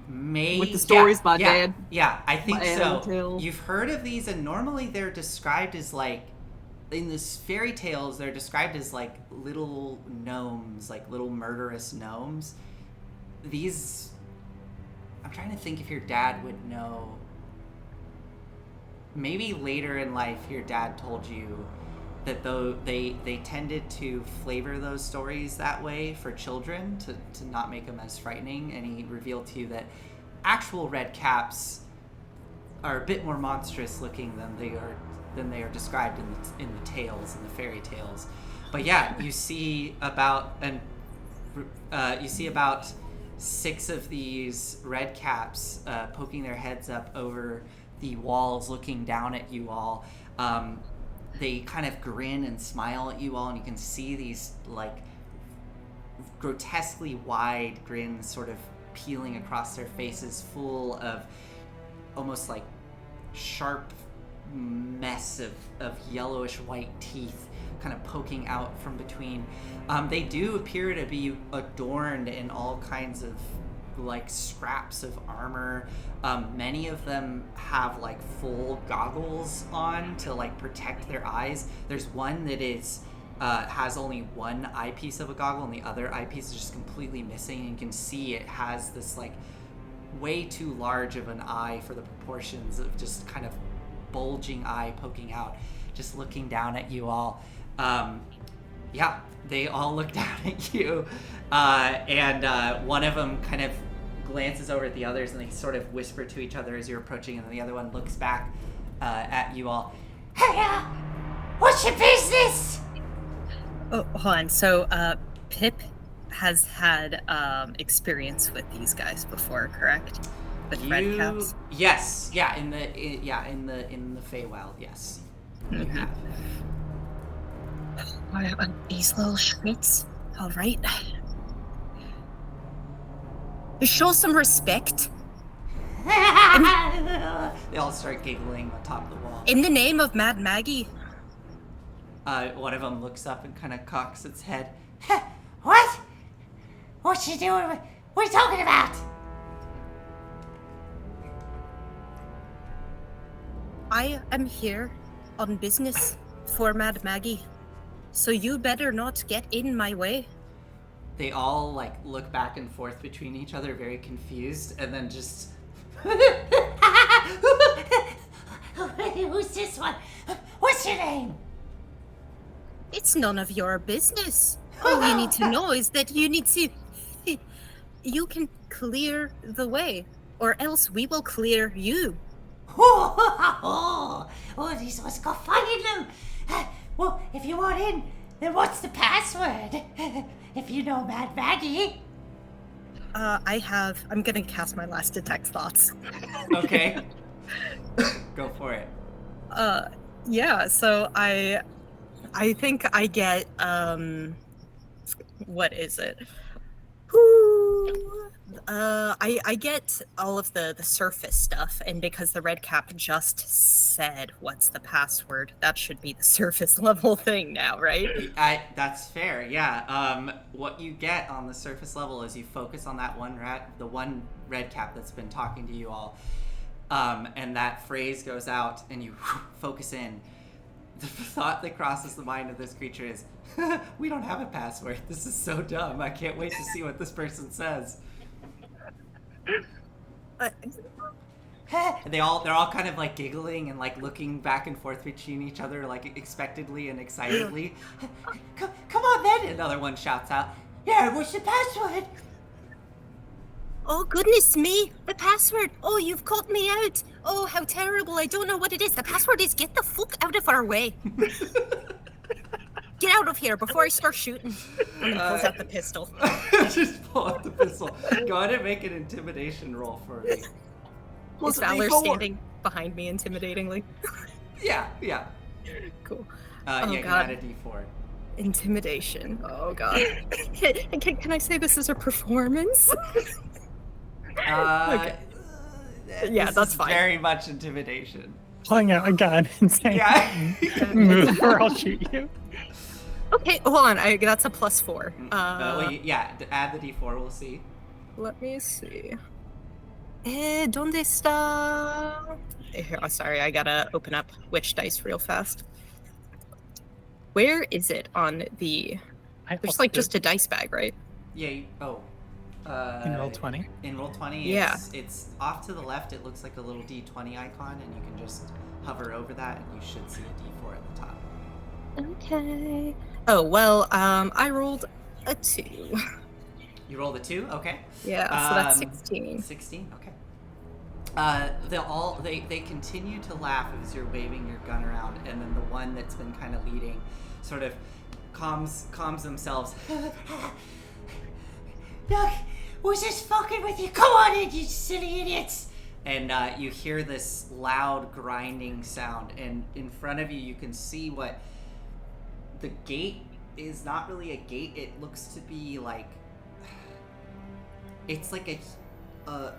Maybe with the stories my dad. Yeah, I think so. Tales. You've heard of these, and normally they're described as like, in the fairy tales, they're described as like little gnomes, like little murderous gnomes. These, I'm trying to think if your dad would know. Maybe later in life, your dad told you that though they tended to flavor those stories that way for children to not make them as frightening, and he revealed to you that actual red caps are a bit more monstrous looking than they are described in the tales, in the fairy tales. But yeah, you see about 6 of these red caps poking their heads up over the walls, looking down at you all. They kind of grin and smile at you all, and you can see these like grotesquely wide grins sort of peeling across their faces, full of almost like sharp mess of yellowish white teeth kind of poking out from between. They do appear to be adorned in all kinds of like scraps of armor. Many of them have like full goggles on to like protect their eyes. There's one that is has only one eyepiece of a goggle, and the other eyepiece is just completely missing. And you can see it has this like way too large of an eye for the proportions of just kind of bulging eye poking out, just looking down at you all. Yeah, they all look down at you, and one of them kind of glances over at the others, and they sort of whisper to each other as you're approaching, and then the other one looks back at you all. Hey, what's your business? Oh, hold on. So, Pip has had experience with these guys before, correct? With red caps. Yes, yeah, in the Feywild, yes. You have. These little schmitz. All right. Show some respect. They all start giggling on top of the wall. In the name of Mad Maggie. One of them looks up and kind of cocks its head. What? What you doing? What are you talking about? I am here on business for Mad Maggie, so you better not get in my way. They all like look back and forth between each other, very confused, and then just. Who's this one? What's your name? It's none of your business. All you need to know is that you need to. You can clear the way, or else we will clear you. Oh, these ones got fighting them. Well, if you want in, then what's the password? If you know Mad Maggie. I'm gonna cast my last detect thoughts. Okay. Go for it. Yeah, so I think I get, what is it? I get all of the surface stuff, and because the red cap just said what's the password, that should be the surface level thing now, right? That's fair, yeah. What you get on the surface level is you focus on that the one red cap that's been talking to you all, and that phrase goes out, and you focus in. The thought that crosses the mind of this creature is, we don't have a password. This is so dumb. I can't wait to see what this person says. And they're all kind of like giggling and like looking back and forth between each other, like expectedly and excitedly. Come on then! Another one shouts out, Yeah, what's the password? Oh, goodness me. The password. Oh, you've caught me out. Oh, how terrible. I don't know what it is. The password is get the fuck out of our way. Get out of here before I start shooting. And then pulls out the pistol. Just pull out the pistol. Go ahead and make an intimidation roll for me. Plus Is a Valor D4. standing behind me intimidatingly? Yeah. Cool. Yeah, you God. had a D4. Intimidation. Oh, God. Can I say this is a performance? Okay. Yeah, This that's is fine. Very much intimidation. Pulling out a gun and saying, Yeah. move or I'll shoot you. Okay, hold on. That's a +4. Add the D4. We'll see. Let me see. ¿Dónde está? Oh, sorry, I gotta open up Witch Dice real fast. Where is it on the... There's like just a dice bag, right? Yeah. In Roll20. In Roll20, Yeah. it's off to the left. It looks like a little D20 icon, and you can just hover over that, and you should see a D4 at the top. Okay. Oh, well, I rolled a 2. You rolled a 2. Okay. Yeah, so that's 16. 16. Okay. They continue to laugh as you're waving your gun around, and then the one that's been kind of leading, sort of calms themselves. Look, we're just fucking with you. Come on in, you silly idiots. And you hear this loud grinding sound, and in front of you can see what the gate is not really a gate. It looks to be like it's like a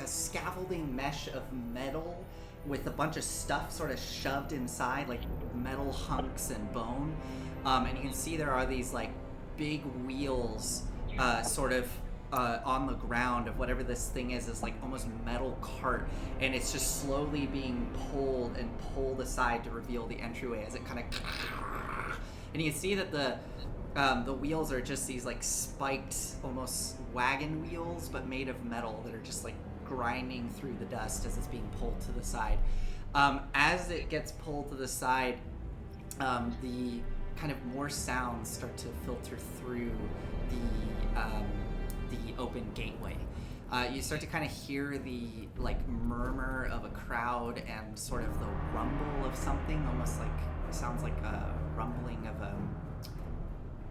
scaffolding mesh of metal with a bunch of stuff sort of shoved inside, like metal hunks and bone. And you can see there are these like big wheels on the ground of whatever this thing is like almost metal cart, and it's just slowly being pulled aside to reveal the entryway as it kind of, and you can see that the wheels are just these like spiked almost wagon wheels but made of metal that are just like grinding through the dust as it's being pulled to the side. As it gets pulled to the side, the kind of more sounds start to filter through the open gateway. You start to kind of hear the like murmur of a crowd and sort of the rumble of something, almost like it sounds like a rumbling of a. I'm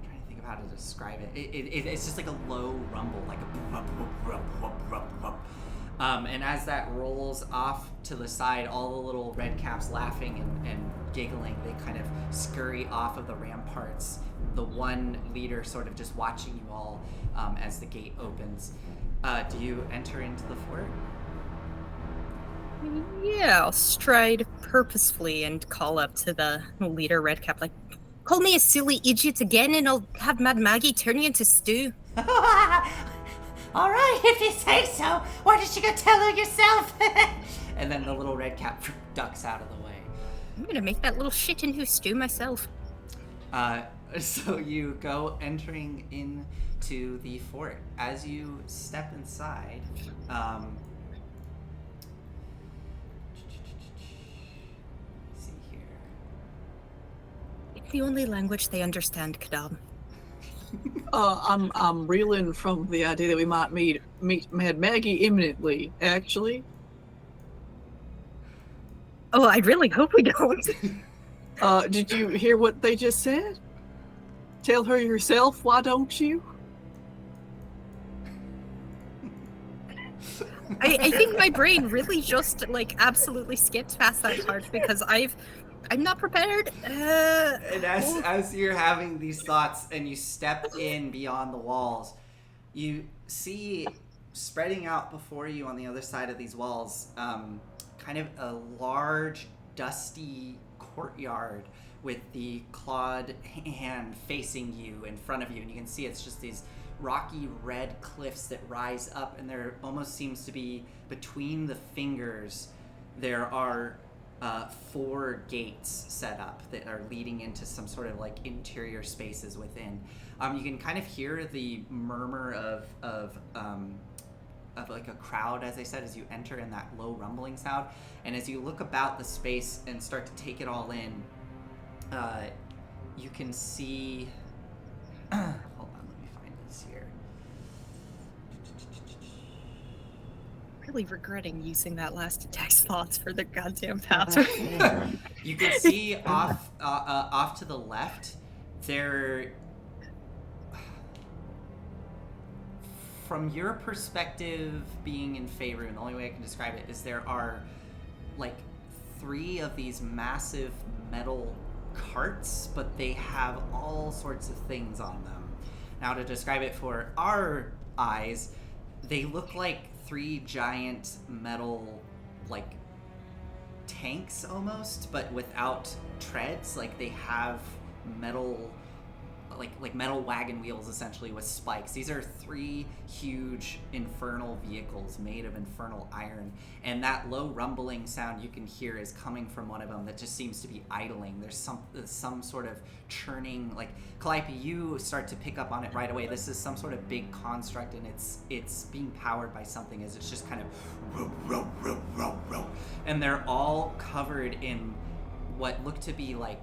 trying to think of how to describe it. It's just like a low rumble, like a. And as that rolls off to the side, all the little red caps laughing and giggling, they kind of scurry off of the ramparts. The one leader sort of just watching you all as the gate opens. Do you enter into the fort? Yeah, I'll stride purposefully and call up to the leader, Redcap, like, call me a silly idiot again and I'll have Mad Maggie turn you into stew. All right, if you say so. Why don't you go tell her yourself? And then the little red cap ducks out of the way. I'm gonna make that little shit into stew myself. So you go entering into the fort. As you step inside, let's see here. It's the only language they understand, Kadab. I'm reeling from the idea that we might meet Mad Maggie imminently, actually. Oh, I really hope we don't. Did you hear what they just said? Tell her yourself, why don't you? I think my brain really just like absolutely skipped past that part because I'm not prepared. And as you're having these thoughts and you step in beyond the walls, you see spreading out before you on the other side of these walls, kind of a large, dusty courtyard with the clawed hand facing you in front of you. And you can see it's just these rocky red cliffs that rise up, and there almost seems to be between the fingers there are 4 gates set up that are leading into some sort of like interior spaces within. You can kind of hear the murmur of like a crowd, as I said, as you enter, in that low rumbling sound. And as you look about the space and start to take it all in, you can see. Hold on, let me find this here. really regretting using that last attack slots for the goddamn password. You can see off to the left, there. From your perspective, being in favor, and the only way I can describe it is there are like 3 of these massive metal carts, but they have all sorts of things on them. Now, to describe it for our eyes, they look like 3 giant metal, like, tanks almost, but without treads. Like, they have metal, like metal wagon wheels, essentially, with spikes. These are 3 huge infernal vehicles made of infernal iron, and that low rumbling sound you can hear is coming from one of them that just seems to be idling. There's some sort of churning, like, Calliope, you start to pick up on it right away. This is some sort of big construct, and it's being powered by something, as it's just kind of and they're all covered in what look to be like,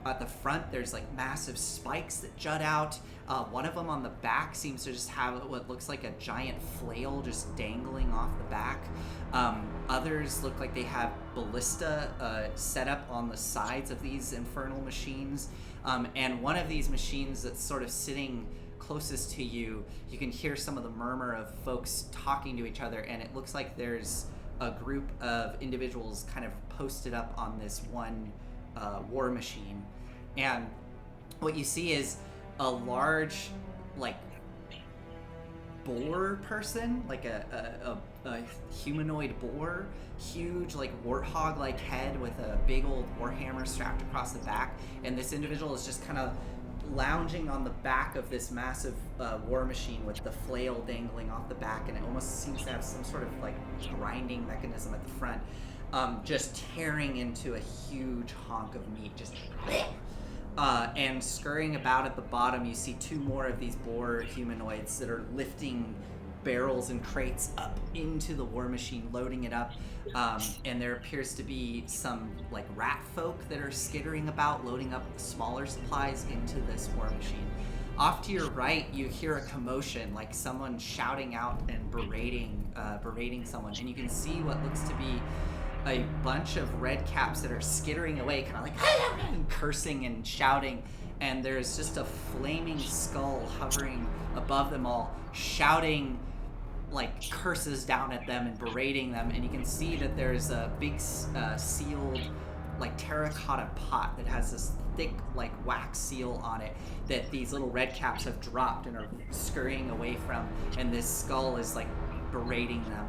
at the front, there's like massive spikes that jut out. One of them on the back seems to just have what looks like a giant flail just dangling off the back. Others look like they have ballista set up on the sides of these infernal machines. And one of these machines that's sort of sitting closest to you, you can hear some of the murmur of folks talking to each other, and it looks like there's a group of individuals kind of posted up on this one war machine. And what you see is a large, like, boar person, like a humanoid boar, huge, like, warthog-like head with a big old warhammer strapped across the back, and this individual is just kind of lounging on the back of this massive war machine with the flail dangling off the back, and it almost seems to have some sort of, like, grinding mechanism at the front, just tearing into a huge honk of meat, just and scurrying about at the bottom, you see 2 more of these boar humanoids that are lifting barrels and crates up into the war machine, loading it up, and there appears to be some, like, rat folk that are skittering about, loading up smaller supplies into this war machine. Off to your right, you hear a commotion, like someone shouting out and berating someone, and you can see what looks to be a bunch of red caps that are skittering away, kind of like and cursing and shouting, and there's just a flaming skull hovering above them all, shouting, like, curses down at them and berating them, and you can see that there's a big sealed, like, terracotta pot that has this thick, like, wax seal on it that these little red caps have dropped and are scurrying away from, and this skull is, like, berating them.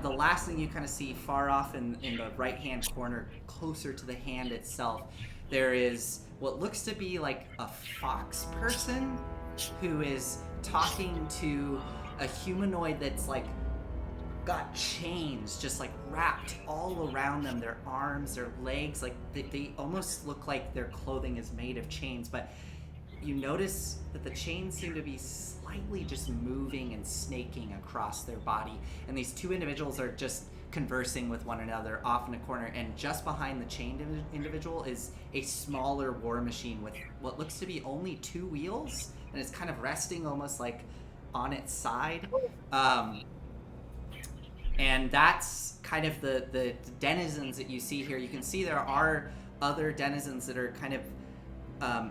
The last thing you kind of see far off in the right-hand corner, closer to the hand itself, there is what looks to be like a fox person who is talking to a humanoid that's, like, got chains just, like, wrapped all around them, their arms, their legs, like they almost look like their clothing is made of chains, but you notice that the chains seem to be slightly just moving and snaking across their body, and these 2 individuals are just conversing with one another off in a corner, and just behind the chained individual is a smaller war machine with what looks to be only 2 wheels, and it's kind of resting almost like on its side. And that's kind of the denizens that you see here. You can see there are other denizens that are kind of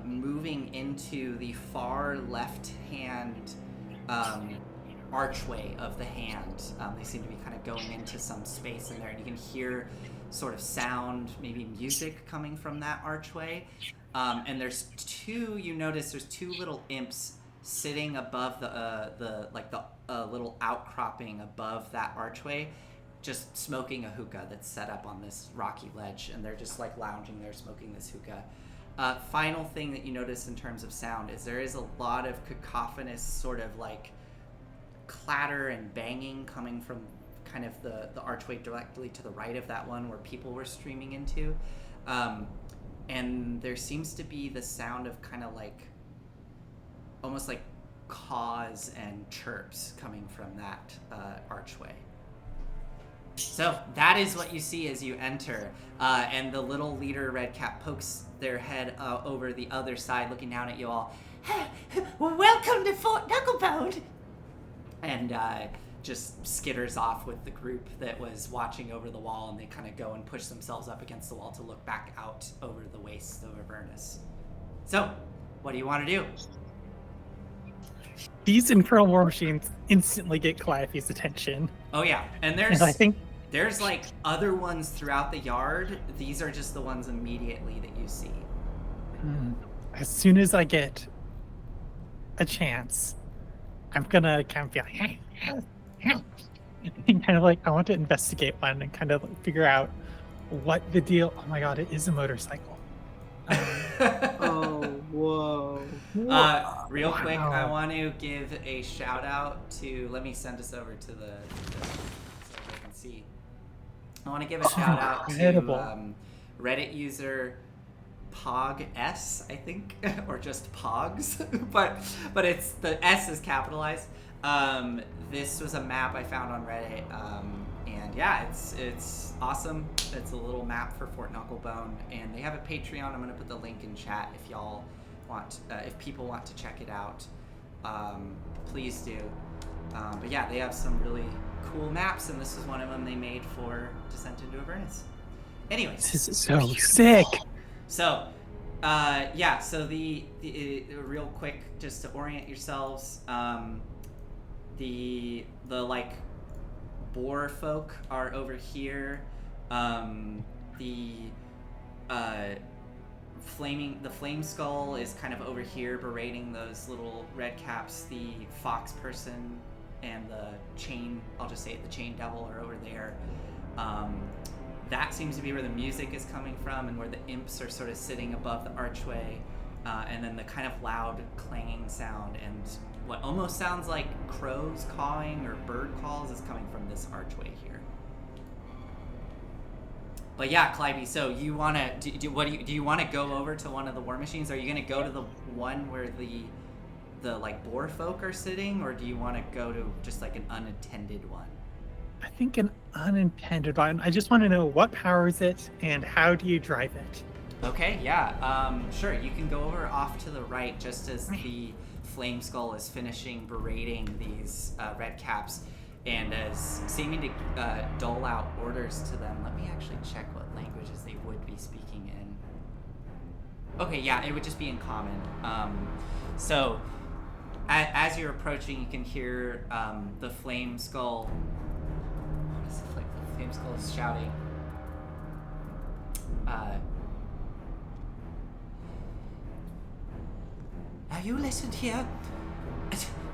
moving into the far left-hand archway of the hand. They seem to be kind of going into some space in there, and you can hear sort of sound, maybe music coming from that archway. And there's 2, you notice there's 2 little imps sitting above the little outcropping above that archway, just smoking a hookah that's set up on this rocky ledge, and they're just, like, lounging there smoking this hookah. Final thing that you notice in terms of sound is there is a lot of cacophonous sort of, like, clatter and banging coming from kind of the archway directly to the right of that one where people were streaming into. And there seems to be the sound of kind of, like, almost like caws and chirps coming from that archway. So that is what you see as you enter, and the little leader Redcap pokes their head over the other side, looking down at you all. Well, welcome to Fort Knucklebone. And just skitters off with the group that was watching over the wall, and they kind of go and push themselves up against the wall to look back out over the waste of Avernus. So, what do you want to do? These infernal war machines instantly get Calliope's attention. Oh yeah, and And I think there's like other ones throughout the yard. These are just the ones immediately that you see. as soon as I get a chance, I'm gonna kind of be like, and kind of like, I want to investigate one and kind of figure out what the deal. Oh my god, it is a motorcycle. Oh, whoa. Real quick, Wow. I want to give a shout out to. Let me send us over to the so they can see. I want to give a shout out incredible. to Reddit user Pog S, I think, or just Pogs, but it's the S is capitalized. This was a map I found on Reddit, and yeah, it's awesome. It's a little map for Fort Knucklebone, and they have a Patreon. I'm gonna put the link in chat if y'all want, if people want to check it out. Please do. But yeah, they have some really cool maps, and this is one of them they made for Descent into Avernus. Anyways, This is so sick. so, yeah. So the real quick, just to orient yourselves, the like boar folk are over here. The flame skull is kind of over here, berating those little red caps. The fox person and the chain, I'll just say it, the chain devil are over there. That seems to be where the music is coming from, and where the imps are sort of sitting above the archway, and then the kind of loud clanging sound and what almost sounds like crows cawing or bird calls is coming from this archway here. But yeah, Calliope, so you wanna do you want to go over to one of the war machines? Are you gonna go to the one where the like boar folk are sitting, or do you want to go to just like an unattended one? I think an unintended one. I just want to know what powers it and how do you drive it? Okay, yeah, sure. You can go over off to the right just as the flame skull is finishing berating these red caps and as seeming to dole out orders to them. Let me actually check what languages they would be speaking in. Okay, yeah, it would just be in common. So as you're approaching, you can hear the flame skull. What is the flame skull is shouting? Now you listened here.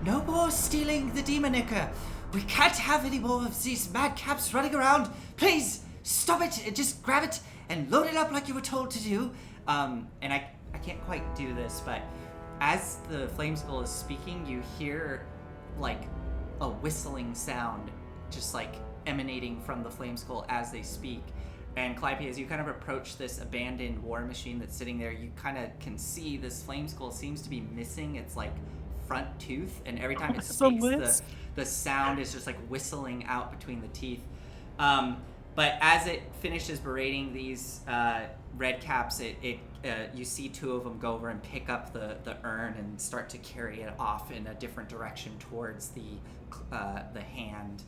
No more stealing the demonica. We can't have any more of these madcaps running around. Please stop it and just grab it and load it up like you were told to do. And I can't quite do this, but as the flame skull is speaking, you hear like a whistling sound just like emanating from the flame skull as they speak. And Calliope, as you kind of approach this abandoned war machine that's sitting there, you kind of can see this flame skull seems to be missing its like front tooth, and every time it speaks, the sound is just like whistling out between the teeth. But as it finishes berating these red caps, you see two of them go over and pick up the urn and start to carry it off in a different direction towards the hand.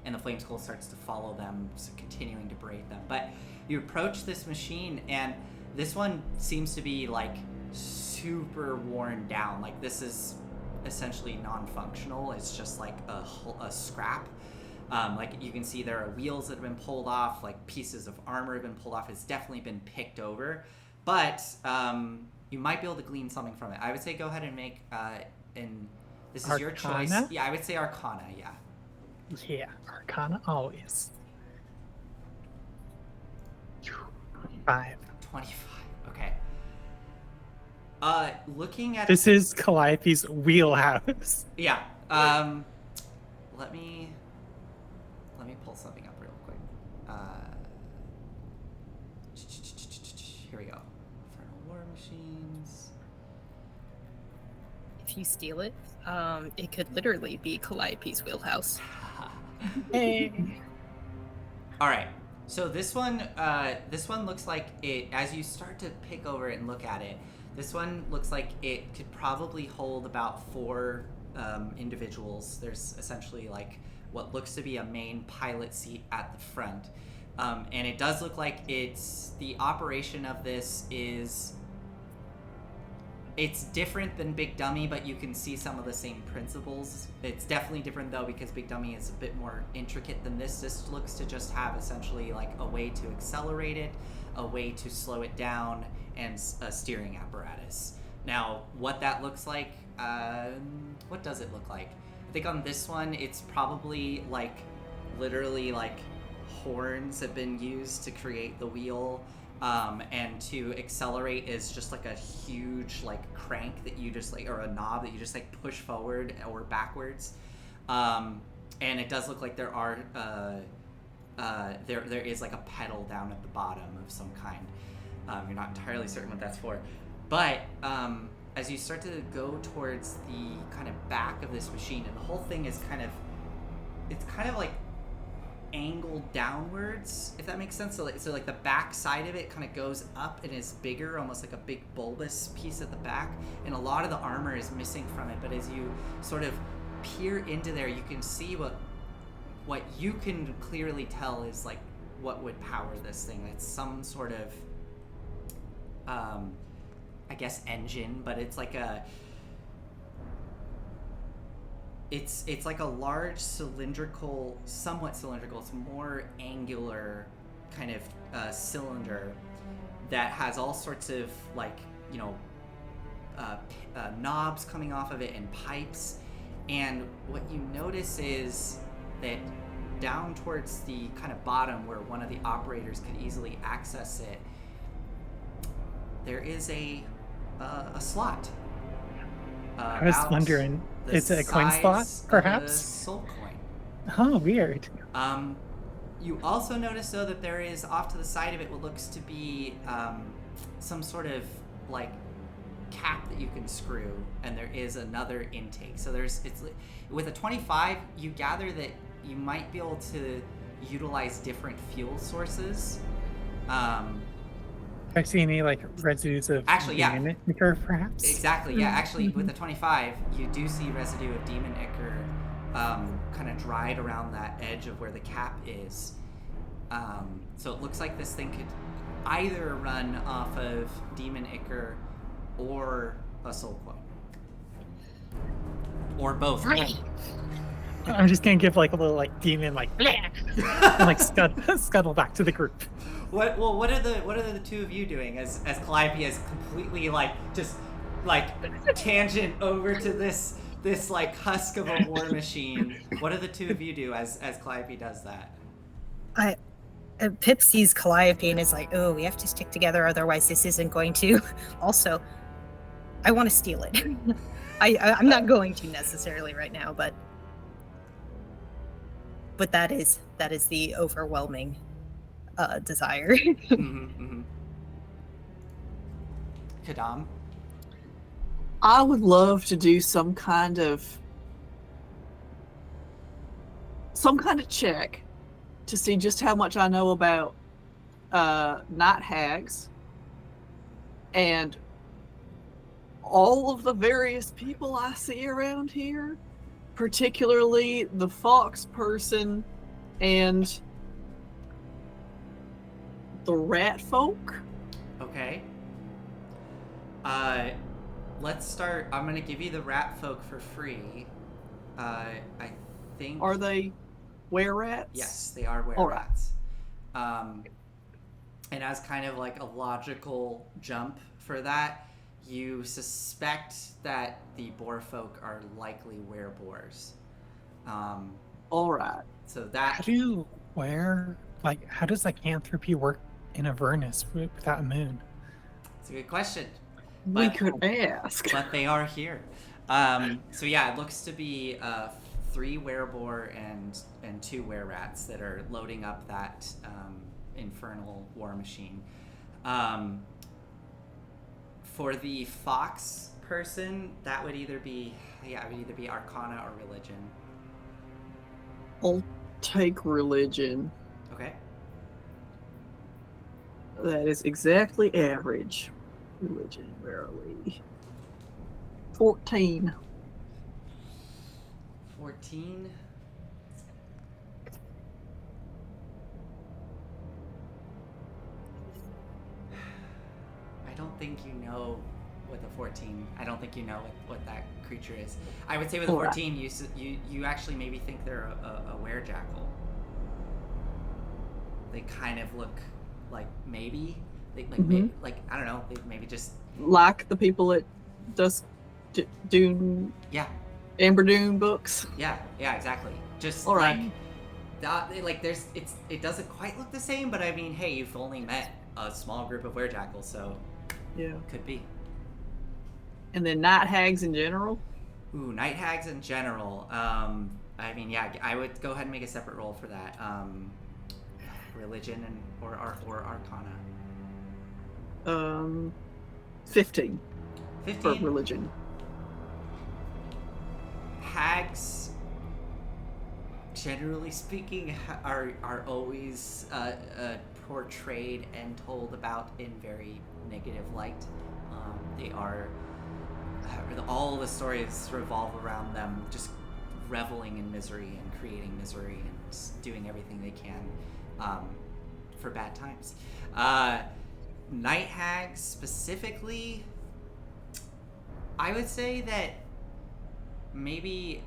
And the flame skull starts to follow them, so continuing to berate them. But you approach this machine, and this one seems to be like super worn down. Like this is essentially non-functional. It's just like a scrap. Like you can see there are wheels that have been pulled off, like pieces of armor have been pulled off. It's definitely been picked over, but you might be able to glean something from it. I would say go ahead and make this is Arcana? your choice. Yeah, I would say Arcana. Yeah. Yeah, Arcana always. 25. 25. Okay. Looking at This is Calliope's wheelhouse. yeah. Let me pull something up real quick. Here we go. Infernal War Machines. If you steal it, it could literally be Calliope's wheelhouse. Hey. All right. So this one looks like it. As you start to pick over it and look at it, this one looks like it could probably hold about 4 individuals. There's essentially like what looks to be a main pilot seat at the front. And it does look like the operation of this it's different than Big Dummy, but you can see some of the same principles. It's definitely different though, because Big Dummy is a bit more intricate than this. This looks to just have essentially like a way to accelerate it, a way to slow it down, and a steering apparatus. Now, what that looks like, what does it look like? I think on this one, it's probably like literally like horns have been used to create the wheel. And to accelerate is just like a huge like crank that you just like, or a knob that you just like push forward or backwards. And it does look like there are there is like a pedal down at the bottom of some kind. You're not entirely certain what that's for, but as you start to go towards the kind of back of this machine, and the whole thing is kind of like angled downwards, if that makes sense. So like the back side of it kind of goes up and is bigger, almost like a big bulbous piece at the back, and a lot of the armor is missing from it. But as you sort of peer into there, you can see what you can clearly tell is like what would power this thing. It's some sort of I guess engine, but it's like it's like a large somewhat cylindrical, it's more angular kind of cylinder that has all sorts of like, you know, knobs coming off of it and pipes. And what you notice is that down towards the kind of bottom where one of the operators could easily access it, there is a slot. I was wondering, is it a coin slot, perhaps? Soul coin. Oh, weird. You also notice, though, that there is off to the side of it what looks to be some sort of like cap that you can screw, and there is another intake. So it's with a 25, you gather that you might be able to utilize different fuel sources. I see any like residues of demon ichor, perhaps? Exactly, yeah. Actually, with the 25, you do see residue of demon ichor kind of dried around that edge of where the cap is. So it looks like this thing could either run off of demon ichor or a soul coin. Or both. I'm just gonna give like a little like demon like and like scuttle back to the group. What are the two of you doing as Calliope is completely like just like tangent over to this like husk of a war machine? What do the two of you do as Calliope does that? Pip sees Calliope and is like, oh, we have to stick together, otherwise this isn't going to. Also, I want to steal it. I'm not going to necessarily right now, but that is the overwhelming desire. Kadam? I would love to do some kind of check to see just how much I know about night hags and all of the various people I see around here, particularly the fox person and the rat folk. Okay. Let's start. I'm gonna give you the rat folk for free. I think. Are they were-rats? Yes, they are were-rats. And as kind of like a logical jump for that, you suspect that the boar folk are likely were-boars. All right. So that. How does lycanthropy work in Avernus without a moon? It's a good question. We could ask. But they are here. So yeah, it looks to be 3 were-boar and 2 were-rats that are loading up that infernal war machine. For the fox person, that would either be Arcana or Religion. I'll take Religion. Okay. That is exactly average. Religion, where are we? 14. 14. I don't think you know with a 14. I don't think you know what that creature is. I would say with a 14, you actually maybe think they're a were-jackal. They kind of look like maybe maybe, like I don't know. They maybe just like the people at Dusk Dune. Yeah. Amber Dune books. Yeah, exactly. Just all right. It doesn't quite look the same, but I mean, hey, you've only met a small group of were-jackals, so yeah, could be. And then night hags in general. Ooh, night hags in general. I mean, yeah, I would go ahead and make a separate roll for that. Religion or Arcana. 15. 15 for religion. Hags, generally speaking, are always portrayed and told about in very negative light. They are all the stories revolve around them just reveling in misery and creating misery and doing everything they can for bad times. Night hags specifically, I would say that maybe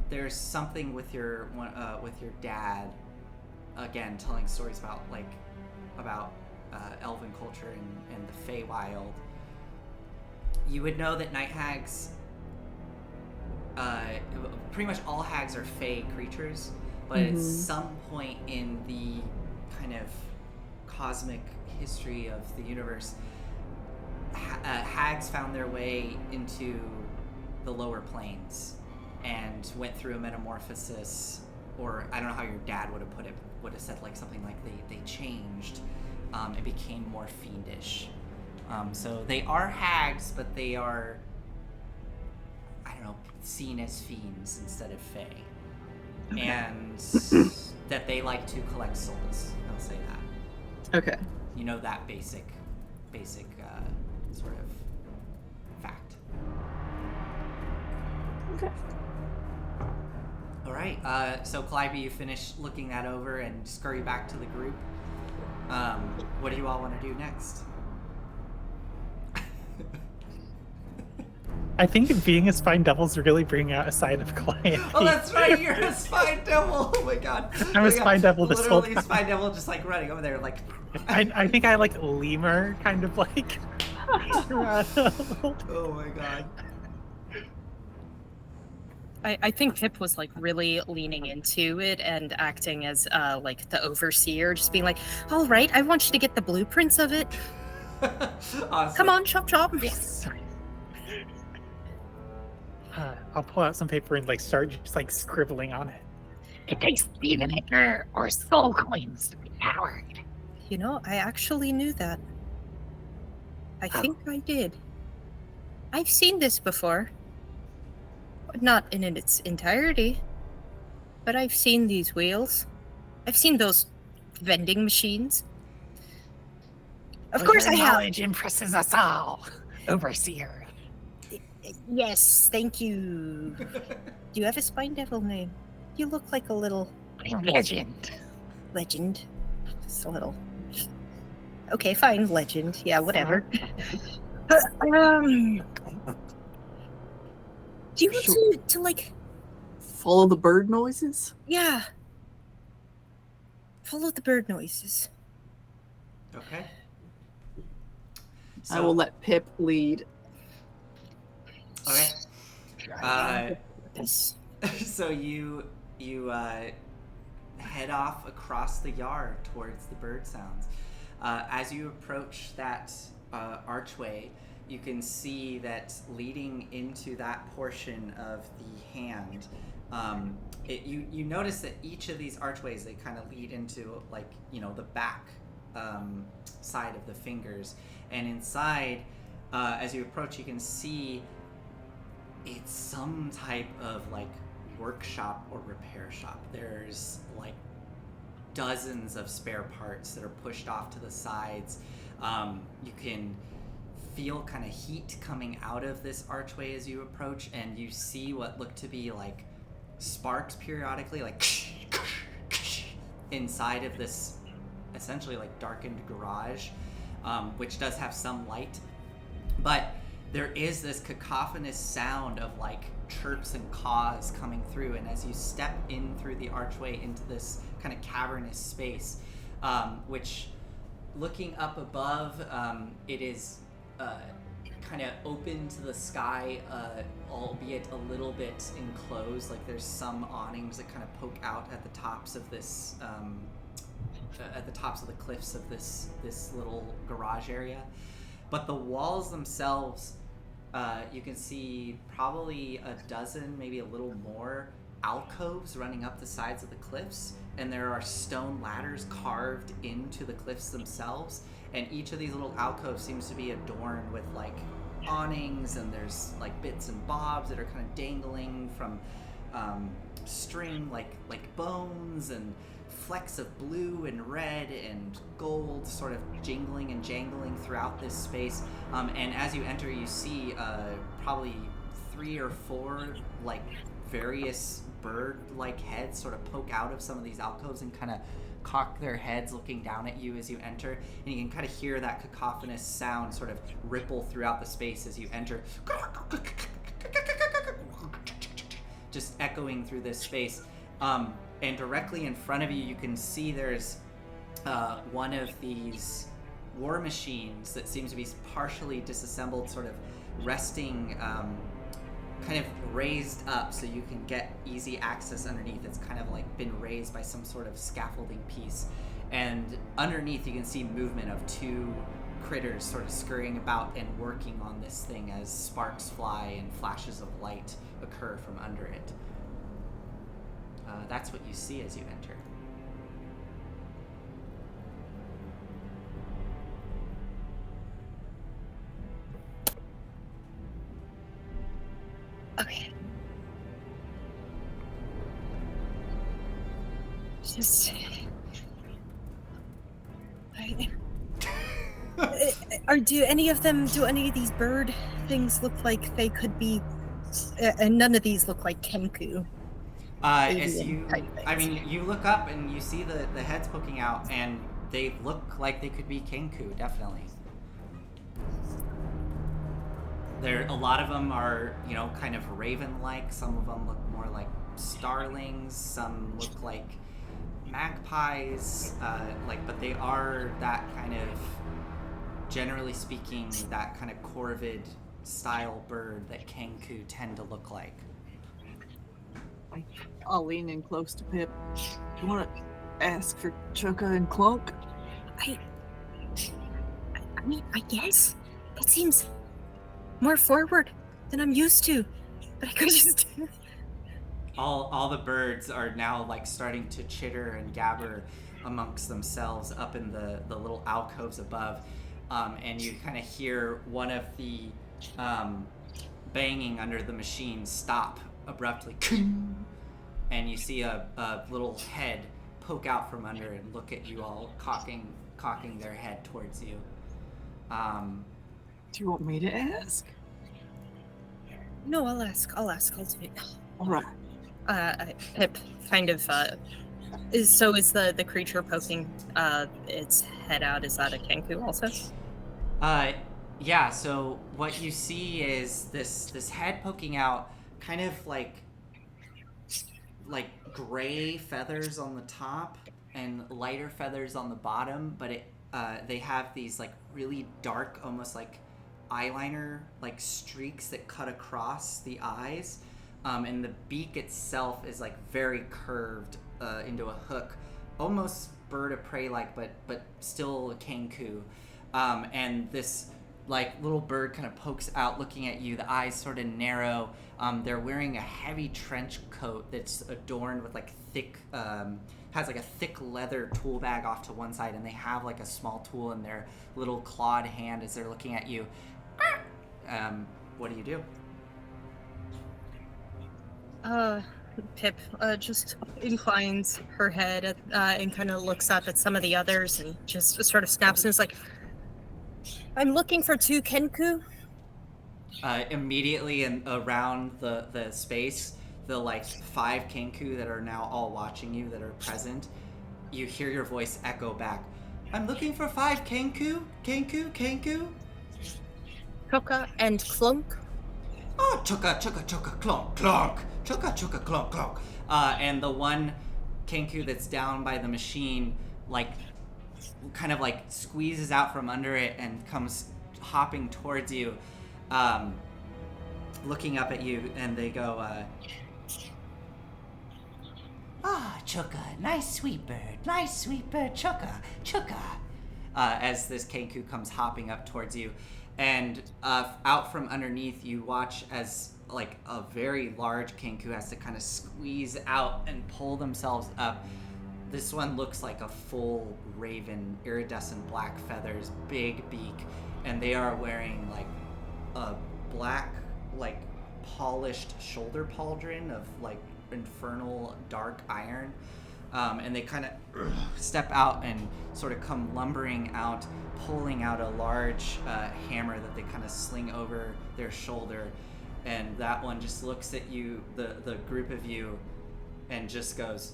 there's something with your dad, again, telling stories about elven culture and the Feywild. You would know that night hags, pretty much all hags are Fey creatures, but at some point in the kind of cosmic history of the universe, hags found their way into the lower planes and went through a metamorphosis, or I don't know how your dad would have put it, would have said like something like they changed and became more fiendish. So they are hags, but they are, I don't know, seen as fiends instead of fae. Okay. And that they like to collect souls. I'll say that. Okay. You know that basic sort of fact. Okay. All right. So Calliope, you finish looking that over and scurry back to the group. What do you all want to do next? I think being a spine devil's really bringing out a side of Calliope. Oh, that's right. You're a spine devil. Oh my god. I'm a spine devil this whole time. Literally a spine devil, just like running over there, like. I think I like lemur, kind of like. Oh my god. I think Pip was like really leaning into it and acting as like the overseer, just being like, "All right, I want you to get the blueprints of it. Awesome. Come on, chop chop." Yes. I'll pull out some paper and like start just like scribbling on it. It takes vinegar or soul coins to be powered. You know, I actually knew that. I think I did. I've seen this before. Not in its entirety, but I've seen these wheels. I've seen those vending machines. Of course I have. Knowledge impresses us all, Overseer. Yes, thank you. Do you have a spine devil name? You look like a little... Legend. Legend? Just a little... Okay, fine, legend. Yeah, whatever. Do you want to like... Follow the bird noises? Yeah. Follow the bird noises. Okay. I will let Pip lead. Okay. So you head off across the yard towards the bird sounds. As you approach that archway, you can see that leading into that portion of the hand, you notice that each of these archways, they kind of lead into like, you know, the back side of the fingers, and inside, as you approach, you can see it's some type of like workshop or repair shop. There's like dozens of spare parts that are pushed off to the sides. You can feel kind of heat coming out of this archway as you approach, and you see what look to be like sparks periodically, like inside of this essentially like darkened garage, which does have some light, but there is this cacophonous sound of like chirps and caws coming through, and as you step in through the archway into this kind of cavernous space, which looking up above, it is kind of open to the sky, albeit a little bit enclosed. Like there's some awnings that kind of poke out at the tops of this, at the tops of the cliffs of this little garage area. But the walls themselves, you can see probably a dozen, maybe a little more, alcoves running up the sides of the cliffs, and there are stone ladders carved into the cliffs themselves, and each of these little alcoves seems to be adorned with like awnings, and there's like bits and bobs that are kind of dangling from string, like bones, and flecks of blue and red and gold sort of jingling and jangling throughout this space. And as you enter, you see probably 3 or 4 like various bird-like heads sort of poke out of some of these alcoves and kind of cock their heads looking down at you as you enter, and you can kind of hear that cacophonous sound sort of ripple throughout the space as you enter, just echoing through this space. And directly in front of you, you can see there's one of these war machines that seems to be partially disassembled, sort of resting kind of raised up so you can get easy access underneath. It's kind of like been raised by some sort of scaffolding piece. And underneath you can see movement of 2 critters sort of scurrying about and working on this thing as sparks fly and flashes of light occur from under it. That's what you see as you enter. Okay. Just. Do any of these bird things look like they could be? And none of these look like Kenku. As you, I mean, you look up and you see the heads poking out, and they look like they could be Kenku, definitely. A lot of them are, kind of raven-like. Some of them look more like starlings. Some look like magpies. But they are that kind of, generally speaking, that kind of corvid style bird that Kenku tend to look like. I'll lean in close to Pip. You want to ask for Chukka and Clunk? I mean, I guess that seems more forward than I'm used to, but I could just. All the birds are now like starting to chitter and gabber amongst themselves up in the little alcoves above, and you kind of hear one of the banging under the machine stop abruptly, and you see a little head poke out from under and look at you all, cocking their head towards you. Do you want me to ask? No, I'll ask. I'll do it. All right. Pip kind of. Is the creature poking its head out? Is that a Kenku also? Yeah. So what you see is this head poking out, kind of like gray feathers on the top and lighter feathers on the bottom, but they have these like really dark, almost like eyeliner like streaks that cut across the eyes, and the beak itself is like very curved into a hook, almost bird of prey like, but still a Kenku, and this like little bird kind of pokes out looking at you. The eyes sort of narrow. They're wearing a heavy trench coat that's adorned with like thick, has like a thick leather tool bag off to one side, and they have like a small tool in their little clawed hand as they're looking at you. What do you do? Pip just inclines her head and kind of looks up at some of the others and just sort of snaps and is like, I'm looking for 2 Kenku. Immediately and around the space, the like 5 Kenku that are now all watching you that are present, you hear your voice echo back. I'm looking for 5 Kenku. Kenku. Choka and Clunk. Oh, chuka, clonk, clonk. Chuka, clonk, clonk. And the one Kenku that's down by the machine, like, kind of like squeezes out from under it and comes hopping towards you, looking up at you, and they go, Chuka, nice sweet bird, Chuka. as this Kenku comes hopping up towards you. And out from underneath, you watch as like a very large Kenku has to kind of squeeze out and pull themselves up. This one looks like a full raven, iridescent black feathers, big beak, and they are wearing like a black, like polished shoulder pauldron of like infernal dark iron. And they kind of step out and sort of come lumbering out, pulling out a large hammer that they kind of sling over their shoulder. And that one just looks at you, the group of you, and just goes,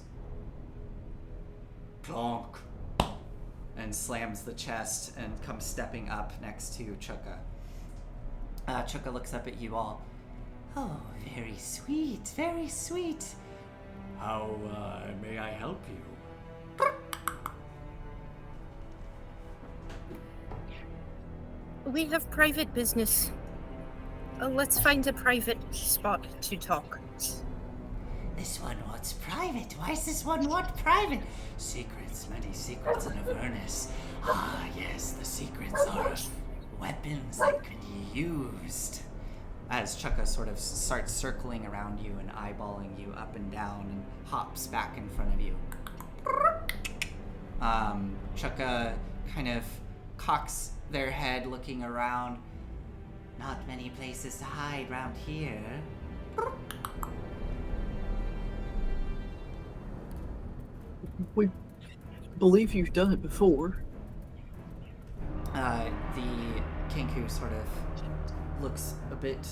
plonk, and slams the chest and comes stepping up next to Chuka. Chuka looks up at you all. Oh, very sweet, very sweet. How may I help you? We have private business. Let's find a private spot to talk. This one wants private. Why does this one want private? Secrets, many secrets in Avernus. Ah, yes, the secrets are weapons that can be used. As Chuka sort of starts circling around you and eyeballing you up and down and hops back in front of you. Chuka kind of cocks their head looking around. Not many places to hide round here. We believe you've done it before. The Kenku sort of looks a bit,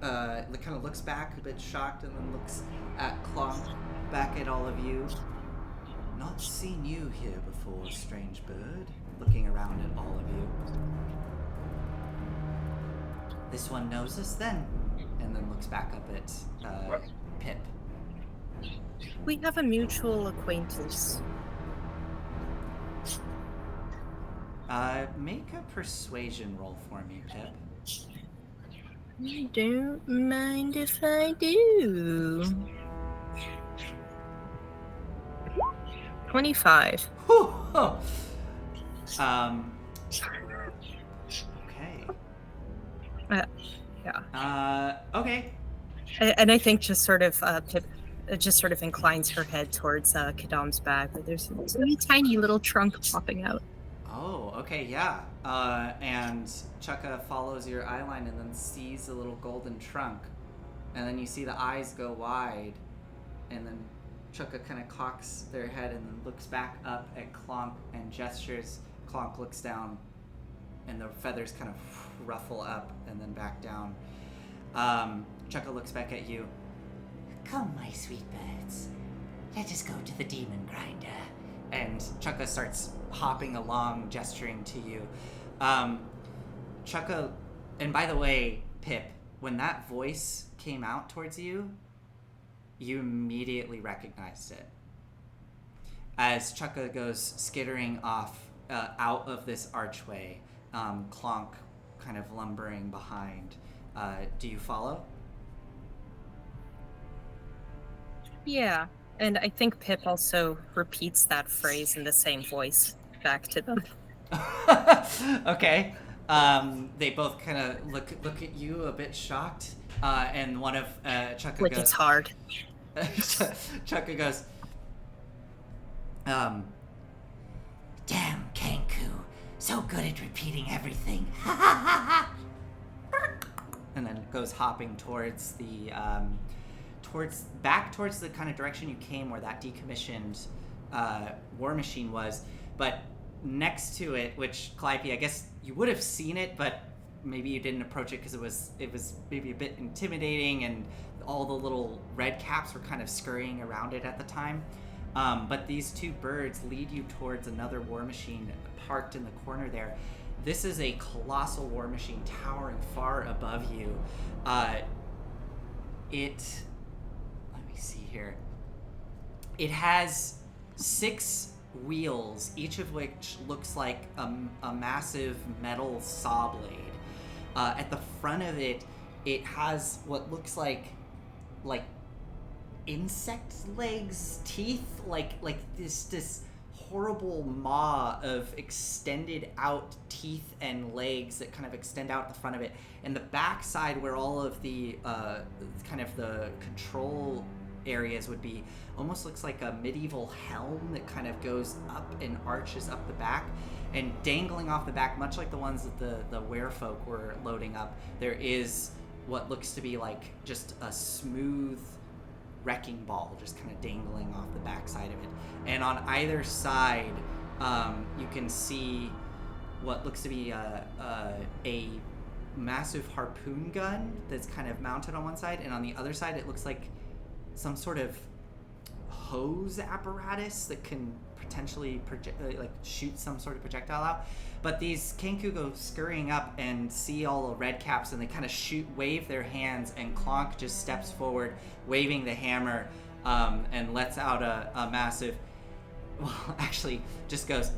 kind of looks back a bit shocked and then looks at Clonk, back at all of you. Not seen you here before, strange bird. Looking around at all of you. This one knows us then, and then looks back up at Pip. We have a mutual acquaintance. Make a persuasion roll for me, Pip. I don't mind if I do. 25. Whew. Okay. Yeah. Okay. And I think just sort of Pip just sort of inclines her head towards Kadam's bag, where there's a tiny little trunk popping out. Oh, okay, yeah. And Chuka follows your eyeline and then sees a little golden trunk. And then you see the eyes go wide. And then Chuka kind of cocks their head and then looks back up at Clonk and gestures. Clonk looks down and the feathers kind of ruffle up and then back down. Chuka looks back at you. Come, my sweet birds. Let us go to the demon grinder. And Chuka starts hopping along, gesturing to you. Chuka, and by the way, Pip, when that voice came out towards you, you immediately recognized it. As Chuka goes skittering off out of this archway, Clonk kind of lumbering behind. Do you follow? Yeah, and I think Pip also repeats that phrase in the same voice back to them. Okay. They both kind of look at you a bit shocked, and one of Chuka Like goes. it's hard. Chuka goes. Damn Kenku. So good at repeating everything. And then goes hopping towards the towards the kind of direction you came, where that decommissioned war machine was, but next to it, which Calliope, I guess you would have seen it, but maybe you didn't approach it because it was maybe a bit intimidating, and all the little red caps were kind of scurrying around it at the time. But these two birds lead you towards another war machine parked in the corner there. This is a colossal war machine towering far above you. Let me see here. It has 6 wheels, each of which looks like a massive metal saw blade. At the front of it, it has what looks like insect legs, teeth, like this horrible maw of extended out teeth and legs that kind of extend out the front of it. And the back side, where all of the kind of the control areas would be, almost looks like a medieval helm that kind of goes up and arches up the back. And dangling off the back, much like the ones that the werefolk were loading up, there is what looks to be like just a smooth wrecking ball just kind of dangling off the backside of it. And on either side, you can see what looks to be a massive harpoon gun that's kind of mounted on one side, and on the other side it looks like some sort of hose apparatus that can potentially shoot some sort of projectile out. But these Kenku go scurrying up and see all the red caps, and they kind of wave their hands, and Clonk just steps forward, waving the hammer, and lets out a massive, well, actually just goes,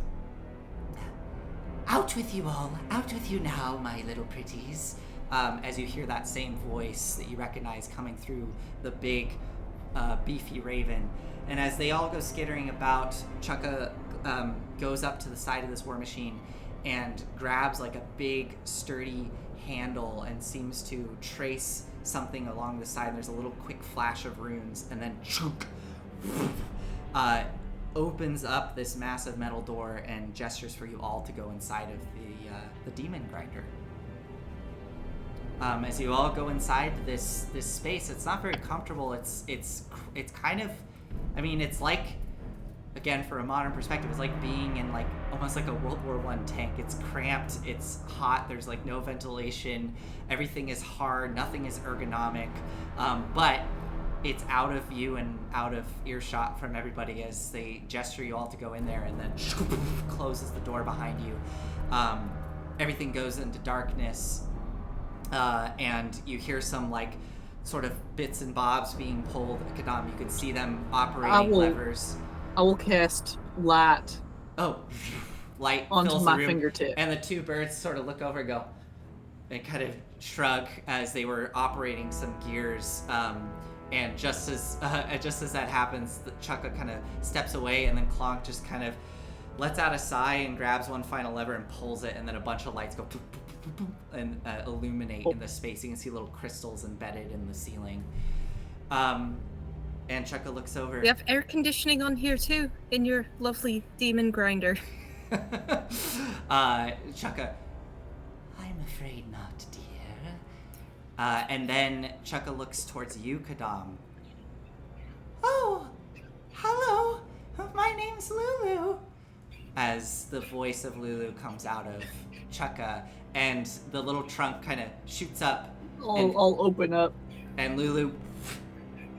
"Out with you all, out with you now, my little pretties." As you hear that same voice that you recognize coming through the big, beefy raven. And as they all go skittering about, Chukka goes up to the side of this war machine and grabs like a big, sturdy handle and seems to trace something along the side. And there's a little quick flash of runes, and then chunk, opens up this massive metal door and gestures for you all to go inside of the demon grinder. As you all go inside this space, it's not very comfortable. It's kind of, I mean, it's like, again, for a modern perspective, it's like being in like almost like a World War I tank. It's cramped, it's hot, there's like no ventilation, everything is hard, nothing is ergonomic, but it's out of view and out of earshot from everybody as they gesture you all to go in there, and then closes the door behind you. Everything goes into darkness, and you hear some like sort of bits and bobs being pulled. Kadam, you can see them operating levers. I will cast light. Oh, light onto fills my the room, fingertip. and the two birds sort of look over and go, and kind of shrug as they were operating some gears. And just as that happens, the Chukka kind of steps away, and then Clonk just kind of lets out a sigh and grabs one final lever and pulls it, and then a bunch of lights go and illuminate in the space. You can see little crystals embedded in the ceiling. And Chukka looks over. We have air conditioning on here too, in your lovely demon grinder. Chukka, I'm afraid not, dear. and then Chukka looks towards you, Kadam. Oh, hello. My name's Lulu. As the voice of Lulu comes out of Chukka, and the little trunk kind of shoots up. I'll open up. And Lulu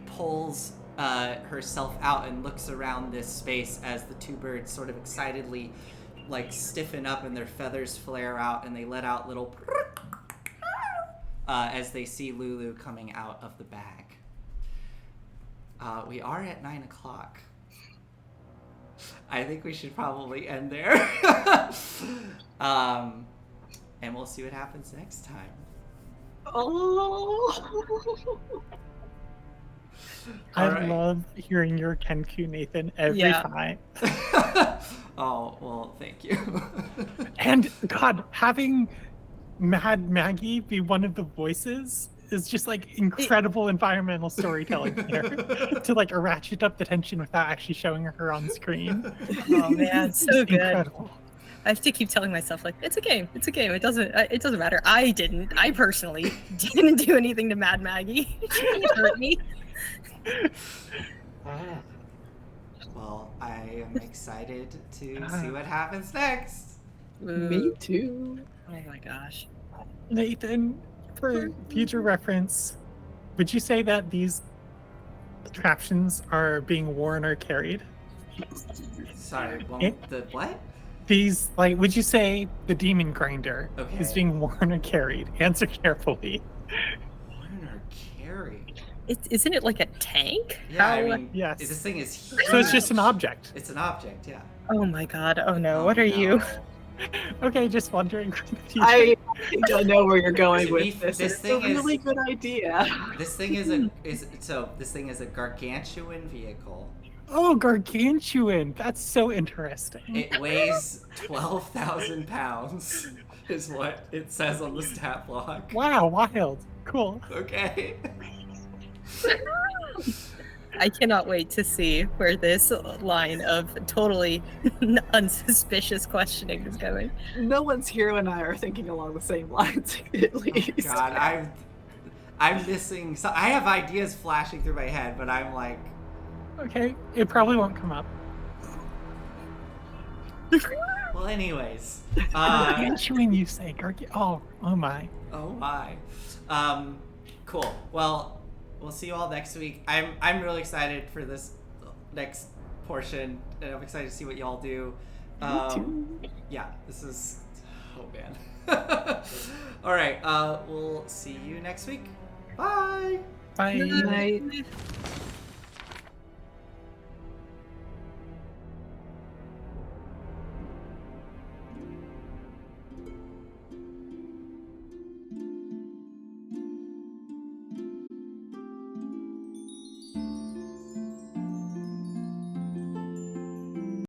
pulls herself out and looks around this space as the two birds sort of excitedly like stiffen up and their feathers flare out, and they let out little as they see Lulu coming out of the bag. We are at 9 o'clock. I think we should probably end there. And we'll see what happens next time. Oh. I love hearing your Kenku, Nathan, every time. Oh, well, thank you. And God, having Mad Maggie be one of the voices is just like incredible environmental storytelling here to like ratchet up the tension without actually showing her on screen. Oh man, so good. Incredible. I have to keep telling myself like it's a game. It doesn't matter. I personally didn't do anything to Mad Maggie. She didn't hurt me. Well, I am excited to see what happens next. Me too. Oh my gosh. Nathan, for future reference, would you say that these contraptions are being worn or carried? Sorry, the what? These, like, would you say the demon grinder is Okay. being worn or carried? Answer carefully. Worn or carried? Isn't it like a tank? Yeah, I How- mean, Yes. this thing is huge. So it's just an object. It's an object, yeah. Oh my god, oh no, Oh, what are you? no. Okay, just wondering. I think I know where you're going To with be- this. this It's thing a really is- good idea. This thing is a gargantuan vehicle. Oh, gargantuan. That's so interesting. It weighs 12,000 pounds, is what it says on the stat block. Wow, wild. Cool. Okay. I cannot wait to see where this line of totally unsuspicious questioning is going. No one's hero and I are thinking along the same lines, at least. God, I'm missing. So I have ideas flashing through my head, but I'm like, Okay, it probably won't come up. well, anyways. Gargantuan, you say? Oh my. Oh my. Cool. Well, we'll see you all next week. I'm really excited for this next portion, and I'm excited to see what y'all do. Yeah, this is. Oh man. All right. We'll see you next week. Bye. Bye. Night.